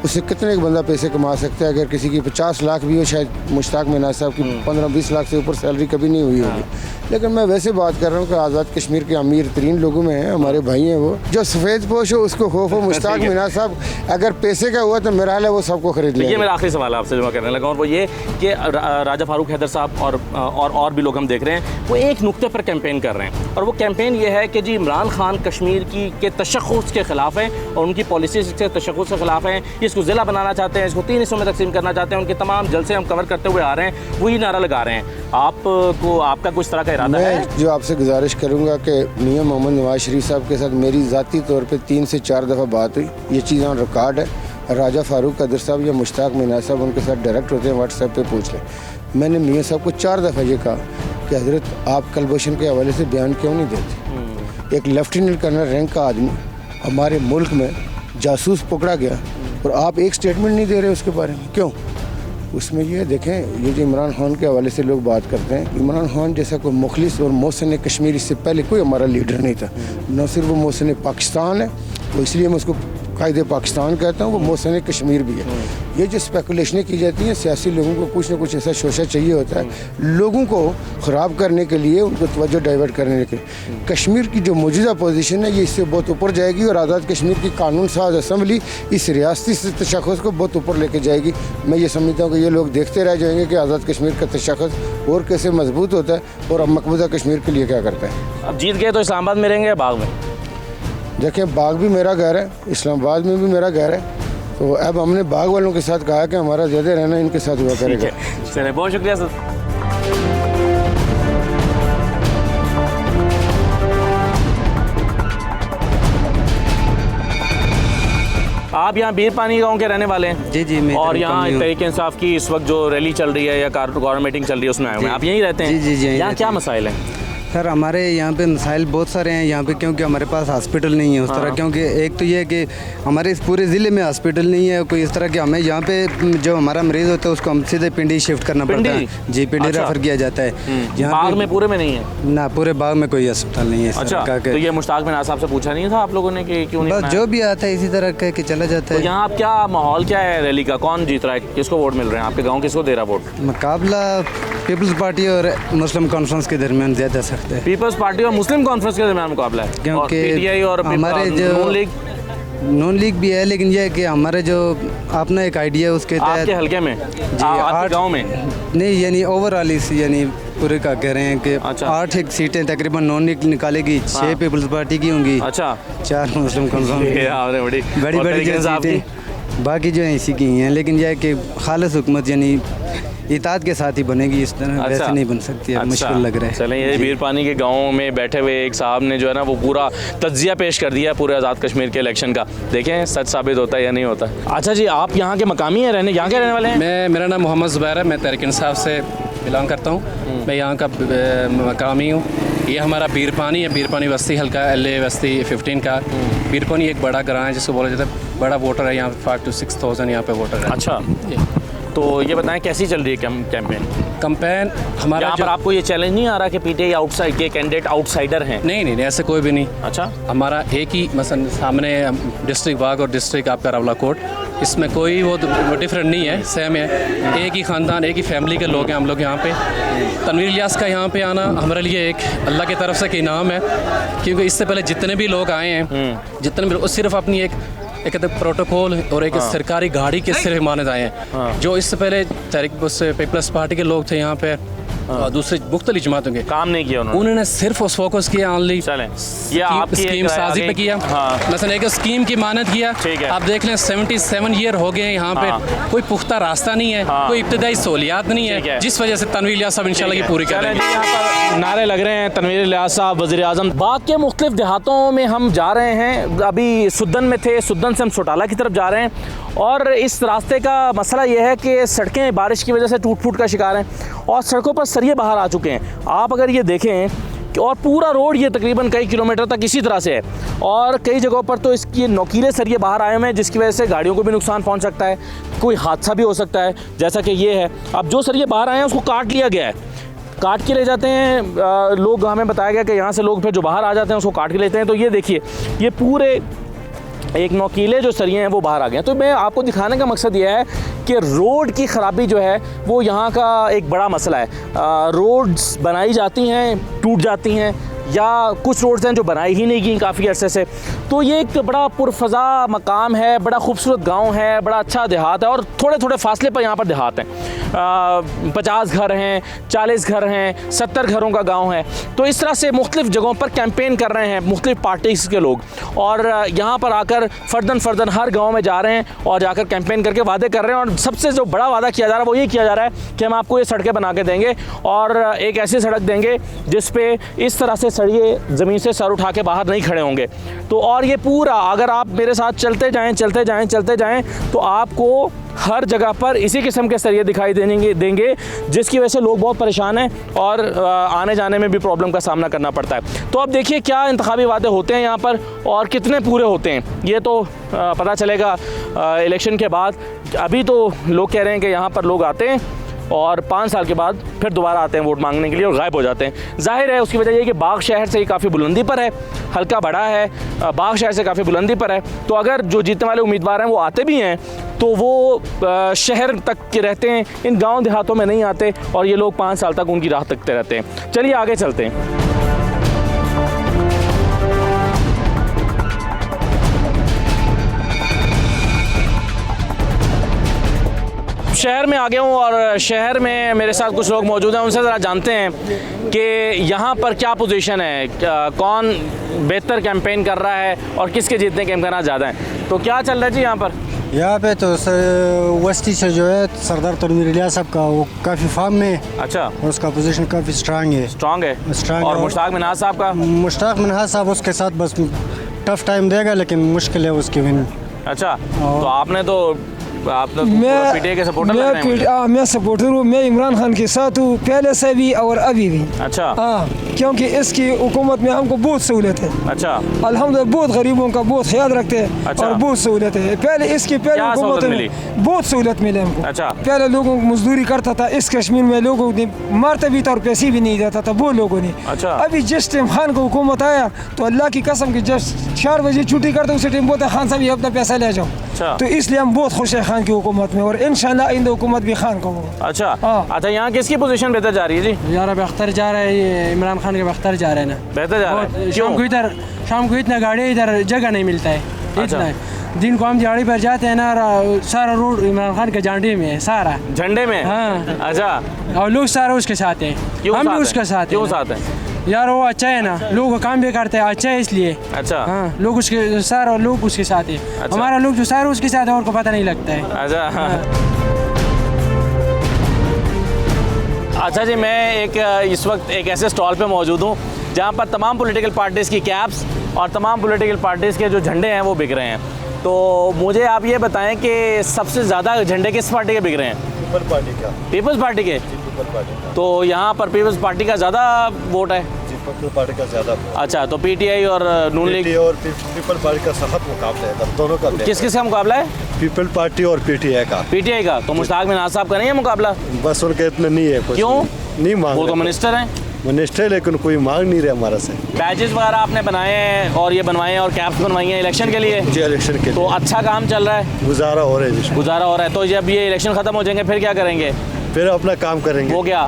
उससे कितने एक बंदा पैसे कमा सकता है। अगर किसी की 50 लाख भी हो, शायद मुश्ताक मिनाज साहब की 15-20 लाख से ऊपर सैलरी कभी नहीं हुई होगी। लेकिन मैं वैसे बात कर रहा हूँ कि आज़ाद कश्मीर के अमीर तरीन लोगों में है, हमारे भाई हैं वो, जो सफ़ेद पोश हो उसको खौफ हो। मुश्ताक मिनाज साहब अगर पैसे का हुआ तो मेरा हाल है वो सबको खरीद लिया। ये मेरा आखिरी सवाल आपसे जो मैं करने लगा, और वो ये कि राजा फारूक हैदर साहब और भी लोग हम देख रहे हैं, वो एक नुक्ते पर कैंपेन कर रहे हैं, और वो कैंपेन ये है कि जी इमरान खान कश्मीर के तशख़्ख़ुस के ख़िलाफ़ है और उनकी पॉलिसी से तशख़्ख़ुस के ख़िलाफ़ है। इसको ज़िला बनाना चाहते हैं, इसको 3 हिस्सों में तकसीम करना चाहते हैं। उनके तमाम जलसे हम कवर करते हुए आ रहे हैं, वही नारा लगा रहे हैं। आपका कुछ तरह का इरादा है? जो आपसे गुजारिश करूंगा कि मियां मोहम्मद नवाज शरीफ साहब के साथ मेरी ज़ाती तौर पे 3 से 4 दफ़ा बात हुई। ये चीज़ ऑन रिकॉर्ड है। राजा फारूक हैदर साहब या मुश्ताक मिनाज साहब उनके साथ डायरेक्ट होते हैं, व्हाट्सएप पे पूछ लें। मैंने मियां साहब को 4 दफ़ा ये कहा कि हज़रत आप कलभूषण के हवाले से बयान क्यों नहीं देते। एक लेफ्टिनेंट कर्नल रैंक का आदमी हमारे मुल्क में जासूस पकड़ा गया और आप एक स्टेटमेंट नहीं दे रहे उसके बारे में, क्यों? उसमें ये देखें, ये जो इमरान खान के हवाले से लोग बात करते हैं, इमरान खान जैसा कोई मुखलिस और मोहसिन कश्मीर इससे पहले कोई हमारा लीडर नहीं था। न सिर्फ वो मोहसिन पाकिस्तान है, वो इसलिए मैं उसको कायदे पाकिस्तान कहता हूँ, वो मोहसिन कश्मीर भी है। ये जो स्पेकुलेशनें की जाती हैं, सियासी लोगों को कुछ ना कुछ ऐसा शोशा चाहिए होता है लोगों को ख़राब करने के लिए, उनको तवज्जो डाइवर्ट करने के लिए। कश्मीर की जो मौजूदा पोजीशन है ये इससे बहुत ऊपर जाएगी, और आज़ाद कश्मीर की कानून साज असम्बली इस रियासती तशख़्ख़ुस को बहुत ऊपर लेके जाएगी। मैं ये समझता हूँ कि ये लोग देखते रह जाएंगे कि आज़ाद कश्मीर का तशख़्ख़ुस और कैसे मजबूत होता है और अब मकबूजा कश्मीर के लिए क्या करता है। अब जीत गए तो इस्लामाबाद में रहेंगे या बाग में? देखें, बाग भी मेरा घर है, इस्लामाबाद में भी मेरा घर है, तो अब हमने बाग वालों के साथ कहा कि हमारा ज़्यादा रहना इनके साथ हुआ करेगा। चलिए, बहुत शुक्रिया सर। आप यहाँ बीरपानी गांव के रहने वाले हैं? जी मैं और यहाँ तहरीक इंसाफ की इस वक्त जो रैली चल रही है या गवर्नमेंट मीटिंग चल रही है उसमें आए हुए हैं, आप यहीं रहते हैं? जी यहाँ क्या मसाइल हैं? सर हमारे यहाँ पे मसाइल बहुत सारे हैं यहाँ पे, क्योंकि हमारे पास हॉस्पिटल नहीं है उस तरह। क्योंकि एक तो ये है कि हमारे इस पूरे ज़िले में हॉस्पिटल नहीं है कोई इस तरह के। हमें यहाँ पे जो हमारा मरीज़ होता है उसको हम सीधे पिंडी शिफ्ट करना पड़ता है। जी, पिंडी रेफर किया जाता है। यहाँ बाग में पूरे में नहीं है ना, पूरे बाग में कोई अस्पताल नहीं है। अच्छा, तो ये मुश्ताक मिनाज साहब से पूछा नहीं था आप लोगों ने कि क्यों नहीं? बस जो भी आता है इसी तरह कह के चला जाता है। यहाँ आप क्या माहौल क्या है रैली का? कौन जीत रहा है, किसको वोट मिल रहे हैं? आपके गाँव किसको दे रहा वोट? मुकाबला पीपल्स पार्टी और मुस्लिम कॉन्फ्रेंस के दरमियान ज़्यादा सख्त है। पीपल्स पार्टी और मुस्लिम कॉन्फ्रेंस के दरमियान मुकाबला है, क्योंकि PTI और हमारे जो नॉन लीग भी है, लेकिन यह है कि हमारे जो अपना एक आइडिया उसके तहत आपके हल्के में, आपके गांव में नहीं, यानी ओवरऑल इस यानी पूरे का कह रहे हैं कि 8 एक सीटें तकरीबन नॉन लीग निकालेगी, 6 पीपल्स पार्टी की होंगी, अच्छा 4 मुस्लिम कॉन्फ्रेंस, बड़ी जो सीटें बाकी जो है इसी की हैं। लेकिन यह है कि खालिस हुकूमत यानी इताद के साथ ही बनेगी, इस तरह वैसे नहीं बन सकती है, मुश्किल लग रहा है। चलें, ये बीर पानी के गाँव में बैठे हुए एक साहब ने जो है ना वो पूरा तज्जिया पेश कर दिया पूरे आज़ाद कश्मीर के इलेक्शन का। देखें सच साबित होता है या नहीं होता। अच्छा जी, आप यहाँ के मकामी हैं, यहाँ के रहने वाले हैं? मेरा नाम मोहम्मद ज़ुबैर है, मैं तहरीक इंसाफ से बिलोंग करता हूँ, मैं यहाँ का मकामी हूँ। ये हमारा बीर पानी है, बीर पानी बस्ती हल्का LA बस्ती 15 का। बीर पानी एक बड़ा ग्राम है जिसको बोला जाता है, बड़ा वोटर है यहाँ, 5 to 6,000 यहाँ पे वोटर है। अच्छा, तो ये बताएं कैसी चल रही है कैंपेन हमारा? यहाँ पर आपको ये चैलेंज नहीं आ रहा कि पीटीआई आउटसाइड के कैंडिडेट आउटसाइडर हैं? नहीं, ऐसे कोई भी नहीं। अच्छा, हमारा एक ही मसलन सामने डिस्ट्रिक्ट बाग और डिस्ट्रिक्ट आपका रावलाकोट, इसमें कोई वो डिफरेंट नहीं है, सेम है, एक ही ख़ानदान एक ही फैमिली के लोग हैं हम लोग यहाँ पे। तनवीर इलियास का यहाँ पे आना हमारे लिए एक अल्लाह की तरफ से इनाम है, क्योंकि इससे पहले जितने भी लोग आए हैं, जितने भी सिर्फ अपनी एक कहते प्रोटोकॉल और एक सरकारी गाड़ी के सिर्फ माने आए हैं। जो इससे पहले पीपल्स पार्टी के लोग थे यहाँ पे, दूसरे मुख्तलिफ जमातों के, काम नहीं किया उन्होंने सिर्फ उस फोकस किया ऑनली ये आपकी स्कीम साजी पे किया। मसलन एक स्कीम की मानद किया, आप देख लें 77 ईयर हो गए यहाँ पे, कोई पुख्ता रास्ता नहीं है, कोई इब्तदाई सहूलियात नहीं है, जिस वजह से तनवीर इलियास साहब इंशाल्लाह की पूरी करेंगे। यहाँ पर नारे लग रहे हैं तनवीर इलियास साहब वज़ीर आज़म। बाग के मुख्तलिफ देहातों में हम जा रहे हैं, अभी सुद्दन में थे, सुद्दन से हम सोटाला की तरफ जा रहे हैं, और इस रास्ते का मसला ये है कि सड़कें बारिश की वजह से टूट फूट का शिकार हैं और सड़कों पर सरिये बाहर आ चुके हैं। आप अगर ये देखें और पूरा रोड ये तकरीबन कई किलोमीटर तक इसी तरह से है, और कई जगहों पर तो इसकी नोकीले सरिये बाहर आए हुए हैं, जिसकी वजह से गाड़ियों को भी नुकसान पहुंच सकता है, कोई हादसा भी हो सकता है, जैसा कि ये है। अब जो सरिये बाहर आए हैं उसको काट लिया गया है, काट के ले जाते हैं लोग, हमें बताया गया कि यहाँ से लोग फिर जो बाहर आ जाते हैं उसको काट के लेते हैं। तो ये देखिए, ये पूरे एक नोकीले जो सरिये हैं वो बाहर आ गए हैं। तो मैं आपको दिखाने का मकसद ये है कि रोड की ख़राबी जो है वो यहाँ का एक बड़ा मसला है। रोड्स बनाई जाती हैं, टूट जाती हैं, या कुछ रोड्स हैं जो बनाई ही नहीं गई काफ़ी अरसे से। तो ये एक बड़ा पुरफ़ज़ा मकाम है, बड़ा खूबसूरत गांव है, बड़ा अच्छा देहात है, और थोड़े थोड़े फासले पर यहाँ पर देहात हैं। 50 घर हैं, 40 घर हैं, 70 घरों का गांव है। तो इस तरह से मुख्तलिफ़ जगहों पर कैंपेन कर रहे हैं मुख्तलिफ़ पार्टीज़ के लोग, और यहाँ पर आकर फ़र्दन हर गाँव में जा रहे हैं और जाकर कैंपेन करके वादे कर रहे हैं। और सबसे जो बड़ा वादा किया जा रहा है वो ये किया जा रहा है कि हम आपको ये सड़कें बना के देंगे, और एक ऐसी सड़क देंगे जिस पे इस तरह से सड़िए ज़मीन से सर उठा के बाहर नहीं खड़े होंगे। तो और ये पूरा अगर आप मेरे साथ चलते जाएं तो आपको हर जगह पर इसी किस्म के सरिये दिखाई देंगे, जिसकी वजह से लोग बहुत परेशान हैं और आने जाने में भी प्रॉब्लम का सामना करना पड़ता है। तो अब देखिए क्या इंतखाबी वादे होते हैं यहाँ पर और कितने पूरे होते हैं, ये तो पता चलेगा इलेक्शन के बाद। अभी तो लोग कह रहे हैं कि यहाँ पर लोग आते हैं और 5 साल के बाद फिर दोबारा आते हैं वोट मांगने के लिए और गायब हो जाते हैं। जाहिर है उसकी वजह यह कि बाग शहर से काफ़ी बुलंदी पर है, हल्का बड़ा है, बाग शहर से काफ़ी बुलंदी पर है। तो अगर जो जीतने वाले उम्मीदवार हैं वो आते भी हैं तो वो शहर तक के रहते हैं, इन गांव देहातों में नहीं आते, और ये लोग 5 साल तक उनकी राह तकते रहते हैं। चलिए आगे चलते हैं। शहर में आ गया हूँ और शहर में मेरे साथ कुछ लोग मौजूद हैं, उनसे ज़रा जानते हैं कि यहाँ पर क्या पोजीशन है, कौन बेहतर कैंपेन कर रहा है और किसके जीतने के इम्कान ज़्यादा हैं। तो क्या चल रहा है जी यहाँ पर? यहाँ पे तो वस्ती से जो है सरदार तनवीर इलियास साहब का वो काफ़ी फार्म में है। अच्छा, और उसका पोजीशन काफ़ी स्ट्रांग है। और मुश्ताक मिन्हाज साहब का? मुश्ताक मिन्हाज साहब उसके साथ बस टफ टाइम देगा, लेकिन मुश्किल है उसकी विन। अच्छा, तो आपने तो पीटीआई के सपोर्टर लग रहे हैं? मैं सपोर्टर हूँ, मैं इमरान खान के साथ हूँ, पहले से भी और अभी भी। अच्छा, हाँ, क्योंकि इसकी हुकूमत में हमको बहुत सहूलत है। अच्छा, अल्हम्दुलिल्लाह बहुत गरीबों का बहुत ख्याल रखते हैं। अच्छा। और बहुत सहूलत है। पहले इसकी पहले हुकूमत में बहुत सहूलत मिली हमको। अच्छा, पहले लोगों को मजदूरी करता था, इस कश्मीर में लोगों ने मारते भी था और पैसे भी नहीं देता था वो लोगों ने। अच्छा, अभी जिस टाइम खान का हुकूमत आया तो अल्लाह की कसम की जब 4 बजे छुट्टी करते उसी टाइम बोलते खान साहब ये अपना पैसा ले जाओ। तो इसलिए हम बहुत खुश हैं खान की हुकूमत में, और इंशाल्लाह आइंदा हुकूमत भी खान का होगा। अच्छा, अच्छा, यहाँ किसकी पोजीशन बेहतर जा रही है जी? यार बेहतर जा रहा है, ये इमरान खान के बेहतर जा रहा है ना। बेहतर जा रहा है? शाम को इतना गाड़ी इधर जगह नहीं मिलता है। इतना दिन को हम दिहाड़ी पर जाते हैं ना, सारा रोड इमरान खान के झंडे में है, सारा झंडे में। हाँ, अच्छा, और लोग सारा उसके साथ हैं, हम भी उसके साथ। क्यों साथ है यार? वो अच्छा है ना, लोग काम भी करते हैं, अच्छा है इसलिए। अच्छा, हाँ, लोग उसके सारा लोग उसके साथ है। अच्छा। हमारा लोग जो सारा उसके साथ है और को पता नहीं लगता है। अच्छा, अच्छा जी, मैं इस वक्त एक ऐसे स्टॉल पे मौजूद हूँ जहाँ पर तमाम पॉलिटिकल पार्टीज़ की कैप्स और तमाम पॉलिटिकल पार्टीज़ के जो झंडे हैं वो बिक रहे हैं। तो मुझे आप ये बताएं कि सबसे ज़्यादा झंडे किस पार्टी के बिक रहे हैं? पीपल पार्टी का। पीपल्स पार्टी के? People party. तो यहाँ पर पीपल्स पार्टी का ज़्यादा वोट है? पीपल पार्टी का ज़्यादा। अच्छा, तो पीटीआई और नून लीग और पीपल पार्टी का सख्त मुकाबला है, दोनों का। किस किस का मुकाबला है? पीपल पार्टी और पीटीआई का। पीटीआई का? तो मुश्ताक मिनाज साहब का नहीं है मुकाबला? बस उनके इतना नहीं है। क्यों? नहीं मांग, वो तो मिनिस्टर हैं। मिनिस्टर है, लेकिन कोई मांग नहीं रहा हमारा से। बैजेस वगैरह आपने बनाए हैं और ये बनवाए हैं और कैप्स बनवाई हैं इलेक्शन के लिए? जी, इलेक्शन के लिए। तो अच्छा काम चल रहा है? गुजारा हो रहा है। गुजारा हो रहा है। तो जब ये इलेक्शन ख़त्म हो जाएंगे फिर क्या करेंगे? फिर अपना काम करेंगे। वो क्या?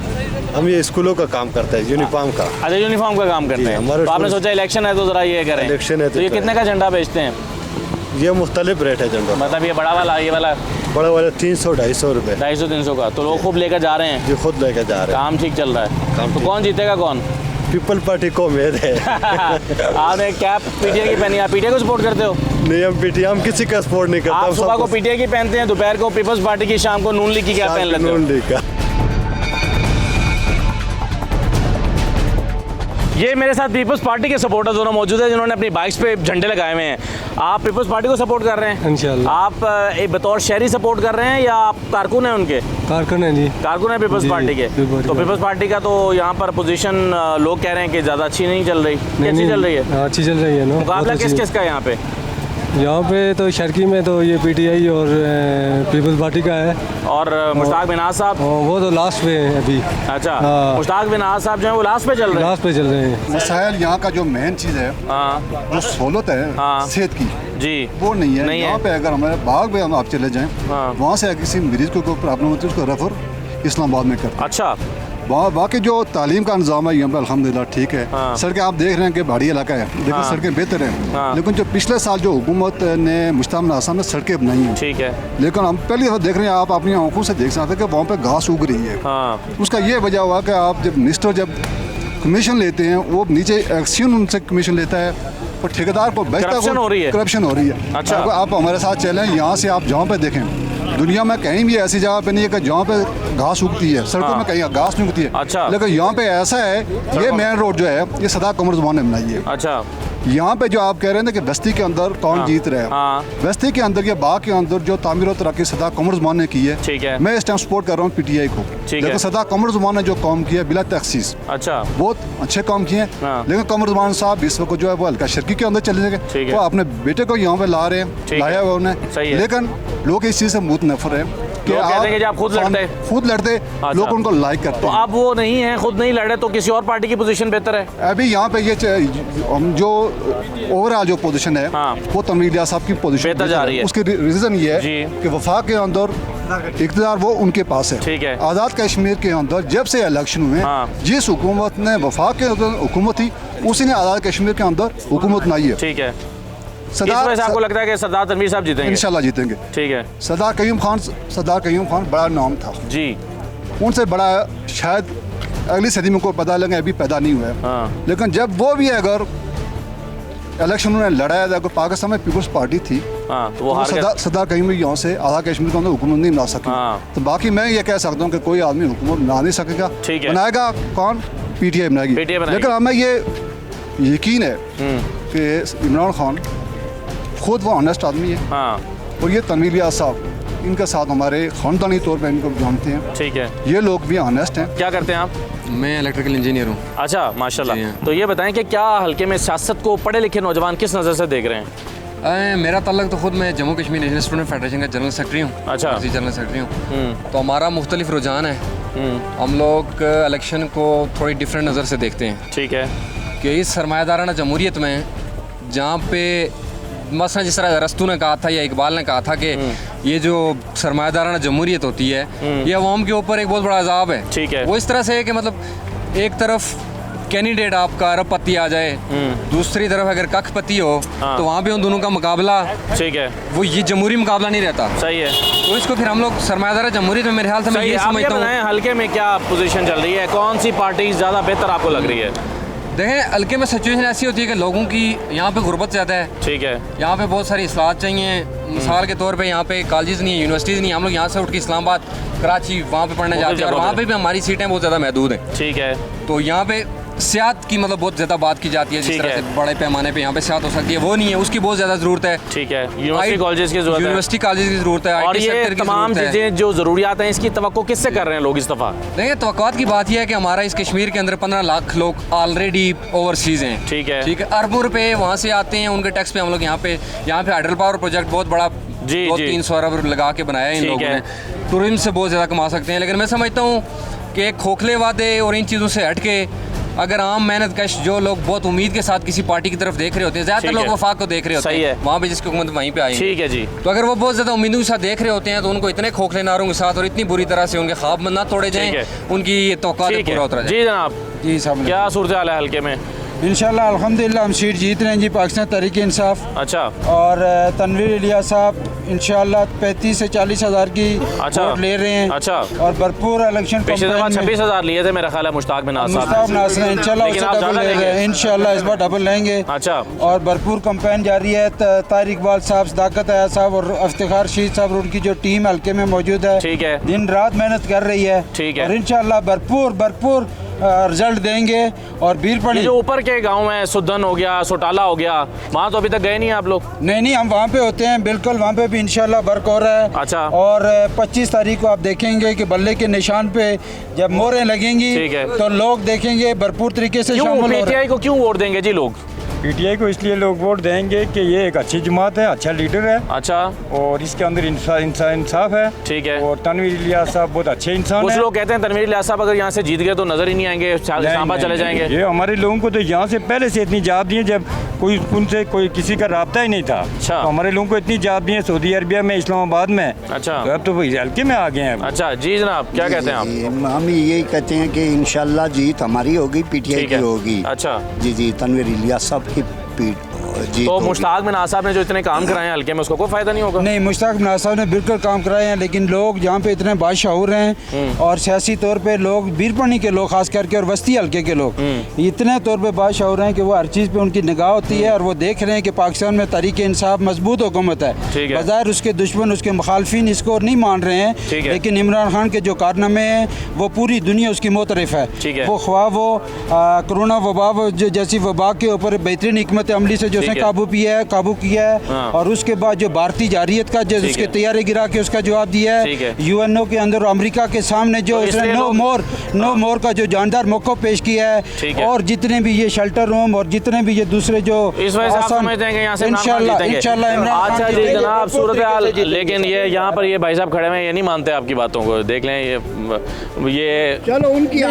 हम ये स्कूलों का काम करते हैं, यूनिफॉर्म का। अच्छा, यूनिफॉर्म का काम करते हैं। तो आपने सोचा इलेक्शन है तो ज़रा ये करें। इलेक्शन है तो ये कितने का झंडा बेचते हैं? ये मुख्तलिफ रेट है झंडा। मतलब ये बड़ा वाला, ये वाला? बड़ा वाला 300-250 रुपये। 250-300 का। तो लोग खूब लेकर जा रहे हैं? ये खुद लेकर जा रहे हैं। काम ठीक चल रहा है। तो कौन जीतेगा कौन? पीपल पार्टी को उम्मीद है। आपने कैप पीटीआई की पहनी, आप पीटीआई को सपोर्ट करते हो? नहीं, हम पीटीआई, हम किसी का सपोर्ट नहीं करते। आप सुबह को पीटीआई की पहनते हैं, दोपहर को पीपल्स पार्टी की, शाम को नून लीग की कैप पहन लेते हो? नून लीग का। ये मेरे साथ पीपल्स पार्टी के सपोर्टर दोनों मौजूद हैं जिन्होंने अपनी बाइक्स पे झंडे लगाए हुए हैं। आप पीपल्स पार्टी को सपोर्ट कर रहे हैं? इंशाल्लाह। आप एक बतौर शहरी सपोर्ट कर रहे हैं या आप कारकुन हैं उनके? कारकुन है जी। कारकुन है पीपल्स पार्टी के? तो पीपल्स पार्टी का तो यहाँ पर पोजीशन लोग कह रहे हैं कि ज़्यादा अच्छी नहीं चल रही। कैसी चल रही है? अच्छी चल रही है ना। मुकाबला किस किस का है यहाँ पे? यहाँ पे तो शर्की में तो ये पीटीआई और पीपल्स पार्टी का है। और मुश्ताक मिनाज साहब? वो तो लास्ट पे है अभी। अच्छा, मुश्ताक मिनाज साहब जो है वो लास्ट पे चल रहे हैं? लास्ट पे चल रहे हैं। मसाइल यहाँ का जो मेन चीज़ है, जो सहूलत है सेहत की जी, वो नहीं है। यहाँ पे अगर हमारे बाग में हम आप चले जाएं, वहाँ से किसी मरीज को कोई प्रॉब्लम होती है उसको रेफर इस्लामाबाद में करते हैं। अच्छा। बाकी जो तालीम का निज़ाम है यहाँ पर अल्हम्दुलिल्लाह ठीक है। सड़कें आप देख रहे हैं कि पहाड़ी इलाका है, लेकिन सड़कें बेहतर हैं। लेकिन जो पिछले साल जो हुकूमत ने मुश्ताक मिनाज साहब ने सड़कें बनाई हैं, ठीक है, लेकिन हम पहली दफ़ा देख रहे हैं, आप अपनी आंखों से देख सकते हैं कि वहाँ पे घास उग रही है। उसका ये वजह हुआ कि आप जब मिनिस्टर जब कमीशन लेते हैं, वो नीचे एक्शन उनसे कमीशन लेता है और ठेकेदार को करप्शन हो रही है। करप्शन हो रही है। अच्छा। आप हमारे साथ चलें, यहाँ से आप जहाँ पे देखें, दुनिया में कहीं भी ऐसी जगह पे नहीं है कि जहाँ पे घास उगती है। सड़कों में कहीं घास नहीं उगती है। अच्छा। लेकिन यहाँ पे ऐसा है, ये मेन रोड जो है ये सदा कमर ज़ुबान ने बनाई है। अच्छा। यहाँ पे जो आप कह रहे हैं कि बस्ती के अंदर कौन जीत रहा है, बस्ती के अंदर या बाग के अंदर जो तामीर और तरक्की सदा कमर ज़ुबान ने की है, ठीक है, मैं इस टाइम सपोर्ट कर रहा हूँ पीटीआई को। लेकिन सदा कमर ज़ुबान ने जो काम किया बिला तखसीस, अच्छा, बहुत अच्छे काम किए। लेकिन कमर ज़ुबान साहब इस वक्त जो है वो हल्का शर्की के अंदर चले गए, वो अपने बेटे को यहाँ पे ला रहे हैं, लाया हुआ उन्हें। लेकिन लोग इस चीज़ से बहुत नफर है कि आप खुद लड़ते लोग उनको लाइक करते हैं। तो आप वो नहीं है, खुद नहीं लड़े, तो किसी और पार्टी की पोजीशन बेहतर है? अभी यहाँ पे ये जो ओवरऑल जो पोजीशन है वो तनवीर इलियास साहब की पोजीशन बेहतर जा रही है। उसकी रीज़न ये है कि वफाक के अंदर इक़्तिदार वो उनके पास है। ठीक है। आज़ाद कश्मीर के अंदर जब से इलेक्शन हुए, जिस हुकूमत ने वफाक के अंदर हुकूमत थी, उसी ने आज़ाद कश्मीर के अंदर हुकूमत बनाई है। ठीक है। इस वजह से आपको लगता है कि सरदार तनवीर साहब जीतेंगे? इंशाल्लाह जीतेंगे। ठीक है। सरदार कयूम खान बड़ा नाम था जी, उनसे बड़ा शायद अगली सदी में कोई पता लगे, अभी पैदा नहीं हुआ है। लेकिन जब वो भी अगर इलेक्शन उन्होंने लड़ाया था, अगर पाकिस्तान में पीपल्स पार्टी थी, तो वो सरदार कयूम यहाँ से आज़ाद कश्मीर के अंदर हुकूमत नहीं बना सकी। तो बाकी मैं ये कह सकता हूँ कि कोई आदमी हुकूमत बना नहीं सकेगा। बनाएगा कौन? पीटीआई बनाएगी। लेकिन हमें ये यकीन है कि इमरान खान खुद वो ऑनेस्ट आदमी है, और ये तनवीर इलियास साहब इनके साथ हमारे ख़ानदानी तौर पर इनको जानते हैं। ठीक है। ये लोग भी ऑनेस्ट हैं। क्या करते हैं आप? मैं इलेक्ट्रिकल इंजीनियर हूँ। अच्छा, माशाल्लाह। तो ये बताएं कि क्या हल्के में सियासत को पढ़े लिखे नौजवान किस नज़र से देख रहे हैं? मेरा ताल्लुक तो खुद मैं Jammu Kashmir national student federation का जनरल सेक्रेटरी हूँ। अच्छा। जनरल सेक्रेटरी हूँ। तो हमारा मुख्तलिफ रुझान है। हम लोग इलेक्शन को थोड़ी डिफरेंट नज़र से देखते हैं। ठीक है। कि इस सरमायादाराना जमहूरियत में जहाँ पे मसलन जिस तरह रस्तू ने कहा था या इकबाल ने कहा था कि ये जो सरमायादाराना जमहूरियत होती है ये अवाम के ऊपर एक बहुत बड़ा अजाब है। ठीक है। वो इस तरह से है कि मतलब एक तरफ कैंडिडेट आपका अरबपति आ जाए, दूसरी तरफ अगर कखपति हो तो वहाँ पे उन दोनों का मुकाबला, ठीक है, वो ये जमहूरी मुकाबला नहीं रहता। सही है। तो इसको फिर हम लोग सरमायादारा जमहूरियत में मेरे ख्याल से मैं ये समझता हूँ। हल्के में क्या पोजीशन चल रही है, कौन सी पार्टी ज़्यादा बेहतर आपको लग रही है? देखें हल्के में सिचुएशन ऐसी होती है कि लोगों की यहाँ पे गुर्बत ज़्यादा है। ठीक है। यहाँ पे बहुत सारी इस्लाहत चाहिए। मिसाल के तौर पे यहाँ पे कॉलेजेस नहीं है, यूनिवर्सिटीज़ नहीं है। हम लोग यहाँ से उठ के इस्लामाबाद, कराची वहाँ पे पढ़ने जाते हैं और वहाँ पे भी हमारी सीटें बहुत ज़्यादा महदूद हैं। ठीक है। तो यहाँ पे सियात की मतलब बहुत ज़्यादा बात की जाती है, जिस तरह से बड़े पैमाने पे यहाँ पे सियात हो सकती है, वो नहीं है, उसकी बहुत ज़्यादा ज़रूरत है। ठीक है। यूनिवर्सिटी कॉलेजेस की ज़रूरत है। यूनिवर्सिटी कॉलेज की ज़रूरत है। और ये तमाम चीज़ें जो ज़रूरियात हैं, इसकी तवक्को किससे कर रहे हैं लोग इस दफ़ा? देखिए तवक्कुआत की बात यह है कि हमारा इस कश्मीर के अंदर 15 लाख लोग ऑलरेडी ओवरसीज़ हैं। ठीक है। ठीक है। अरबों रुपए वहाँ से आते हैं, उनके टैक्स पे हम लोग यहाँ पे हाइडल पावर प्रोजेक्ट बहुत बड़ा 200-300 अरब लगा के बनाया है इन लोगों ने। टूरिज्म से बहुत ज़्यादा कमा सकते हैं। लेकिन मैं समझता हूँ कि खोखले वादे और इन चीज़ों से हट के अगर आम मेहनत कश जो लोग बहुत उम्मीद के साथ किसी पार्टी की तरफ देख रहे होते हैं, ज़्यादातर लोग वफाक को देख रहे होते हैं, वहाँ पे जिसकी हुकूमत वहीं पे आई। ठीक है जी। तो अगर वो बहुत ज़्यादा उम्मीदों के साथ देख रहे होते हैं तो उनको इतने खोखले नारों के साथ और इतनी बुरी तरह से उनके ख्वाब ना तोड़े जाएं, उनकी ये तवक्कुआत पूरा उतरा जाए। जी जनाब। जी साहब, क्या सूरत हाल है हल्के में? इंशाल्लाह अल्हम्दुलिल्लाह हम सीट जीत रहे हैं जी, पाकिस्तान तहरीक इंसाफ। अच्छा। और तनवीर इलियास साहब इंशाल्लाह 35 से 40 हज़ार की वोट ले रहे हैं। अच्छा। और भरपूर इलेक्शन पिछले दफा 26,000 लिए थे मेरा ख्याल है मुश्ताक बिन नासर इंशाल्लाह उससे डबल ले रहे हैं। इंशाल्लाह इस बार डबल लेंगे। अच्छा। और भरपूर कैंपेन जारी है। तारिक इकबाल साहब, सदाकत आया साहब और इफ्तिखार शीद साहब, उनकी जो टीम हल्के में मौजूद है, ठीक है, दिन रात मेहनत कर रही है। ठीक है। और इंशाल्लाह भरपूर रिजल्ट देंगे। और बीरपड़ी जो ऊपर के गांव में सुदन हो गया, सोटाला हो गया, वहाँ तो अभी तक गए नहीं आप लोग? नहीं, हम वहाँ पे होते हैं, बिल्कुल वहाँ पे भी इंशाल्लाह वर्क हो रहा है। अच्छा। और 25 तारीख को आप देखेंगे कि बल्ले के निशान पे जब मोहरें लगेंगी तो लोग देखेंगे भरपूर तरीके से शामिल हो रहे हैं। पीटीआई को क्यों वोट देंगे जी लोग? पीटीआई को इसलिए लोग वोट देंगे कि ये एक अच्छी जमात है, अच्छा लीडर है। अच्छा। और इसके अंदर इंसाफ है। ठीक है। और तनवीर इलियास साहब बहुत अच्छे इंसान कुछ हैं। लोग कहते हैं तनवीर इलियास साहब अगर यहाँ से जीत गए तो नजर ही नहीं आएंगे, इस्लामाबाद चले जाएंगे। ये हमारे लोगों को तो यहाँ से पहले से इतनी जाब दी है, जब कोई उनसे कोई किसी का राब्ता ही नहीं था। अच्छा। तो हमारे लोगों को इतनी जाब दी है सऊदी अरबिया में, इस्लामाबाद में। अच्छा। तो अब तो वो हल्के में आ गए हैं। अच्छा जी जनाब, क्या कहते हैं आप? हम यही कहते हैं कि इंशाल्लाह जीत हमारी होगी, पीटीआई की होगी। अच्छा जी तनवीर इलियास साहब की तो मुश्ताक बिन नासर ने जो इतने काम कराए हैं हल्के में, उसको कोई फायदा नहीं होगा? नहीं, मुश्ताक बिन नासर ने बिल्कुल काम कराए हैं, लेकिन लोग जहाँ पे इतने बाशऊर हैं और सियासी तौर पे लोग, बीरपनी के लोग खास करके और वस्ती हल्के के लोग इतने तौर पे बाशऊर हैं कि वो हर चीज़ पे उनकी निगाह होती है और वो देख रहे हैं कि पाकिस्तान में तहरीक इंसाफ मजबूत हुकूमत है। बज़ाहिर उसके दुश्मन, उसके मुखालफिन इसको नहीं मान रहे हैं, लेकिन इमरान खान के जो कारनामे हैं वो पूरी दुनिया उसकी मोतरफ है। वो ख्वाह वो कोरोना वबा जैसी वबा के ऊपर बेहतरीन हिकमत अमली से जो उसने काबू किया है और उसके बाद जो भारतीय जारियत का जो उसके तैयारी गिरा के उसका जवाब दिया है, यूएनओ के अंदर अमेरिका के सामने जो उसने नो मोर का जो जानदार मौका पेश किया है, और जितने भी ये शेल्टर रूम और जितने भी ये दूसरे जो इंशाल्लाह अच्छा जी जनाब, सूरत हाल। लेकिन ये यहाँ पर ये भाई साहब खड़े हैं, ये नहीं मानते आपकी बातों को, देख लें ये चलो उनकी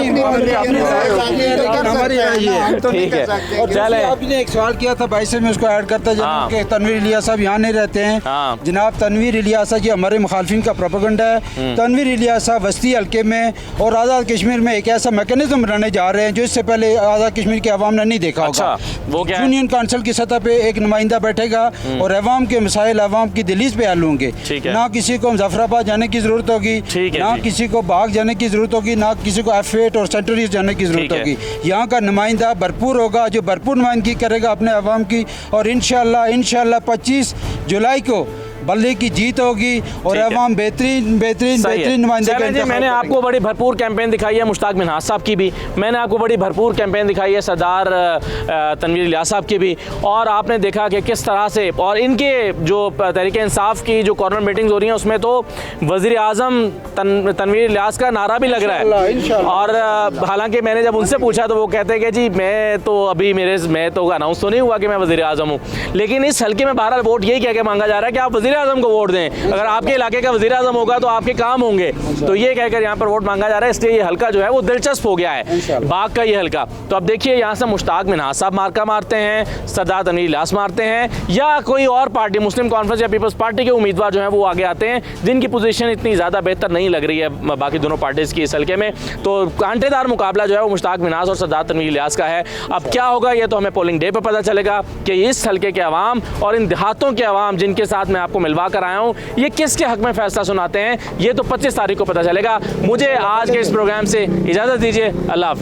ठीक है। चले, आपने एक सवाल किया था भाई से, मैं उसको ऐड करता जाऊँ कि तनवीर इलियास साहब यहाँ नहीं रहते हैं। जनाब तनवीर इलियास साहब जी हमारे मुखालफिन का प्रोपेगेंडा है। तनवीर इलियास साहब वस्ती हल्के में और आज़ाद कश्मीर में एक ऐसा मैकेनिज्म बनाने जा रहे हैं जो इससे पहले आज़ाद कश्मीर के अवाम ने नहीं देखा होगा। वो क्या? यूनियन काउंसिल की सतह पे एक नुमाइंदा बैठेगा और अवाम के मसाइल अवाम की दिलीज पे हल होंगे। ना किसी को मुजफ्फराबाद जाने की जरूरत होगी, ना किसी को बाग जाने की जरूरत होगी, ना किसी को F8 और सेंटर जाने की जरूरत होगी। यहाँ का नुमाइंदा भरपूर होगा जो भरपूर नुमाइंदगी करेगा अपने अवाम की, और इंशाल्लाह 25 जुलाई को बल्ले की जीत होगी और अवाम बेहतरीन नुमाइंदे। मैंने आपको बड़ी भरपूर कैंपेन दिखाई है मुश्ताक मिनहाज साहब की भी, मैंने आपको बड़ी भरपूर कैंपेन दिखाई है सरदार तनवीर इलियास साहब की भी, और आपने देखा कि किस तरह से, और इनके जो तहरीक इंसाफ की जो कॉर्नर मीटिंग्स हो रही हैं उसमें तो वज़ीर आज़म तनवीर इलियास का नारा भी लग रहा है। और हालांकि मैंने जब उनसे पूछा तो वो कहते हैं कि जी मैं तो अनाउंस तो नहीं हुआ कि मैं वज़ीर आज़म हूँ, लेकिन इस हल्के में बहरहाल वोट यही कह के मांगा जा रहा है कि आप वज़ीर आज़म को वोट दें, अगर आपके इलाके का वज़ीर आज़म होगा तो आपके काम होंगे। तो ये कहकर यहाँ पर वोट मांगा जा रहा है, इसलिए ये हल्का जो है वो दिलचस्प हो गया है, बाग का ये हल्का। तो अब देखिए यहाँ से मुश्ताक मिनहाज साहब मार्का मारते हैं, सरदार तनवीर इलियास मारते हैं, या कोई और पार्टी मुस्लिम कॉन्फ्रेंस या पीपल्स पार्टी के उम्मीदवार जो हैं वो आगे आते हैं, जिनकी पोजीशन इतनी ज़्यादा बेहतर नहीं लग रही है बाकी दोनों पार्टीज़ की इस हल्के में। तो कांटेदार मुकाबला जो है वो मुश्ताक मिनहाज और सरदार तनवीर इलियास का है। अब क्या होगा ये तो हमें पोलिंग डे पर पता चलेगा कि इस हल्के के अवाम और इन देहातों के अवाम जिनके साथ मैं आपको मिलवा कर आया हूँ ये किसके हक में फैसला सुनाते हैं, ये तो 25 तारीख को पता चलेगा। मुझे आज के इस प्रोग्राम से इजाज़त दीजिए, अल्लाह हाफ़िज़।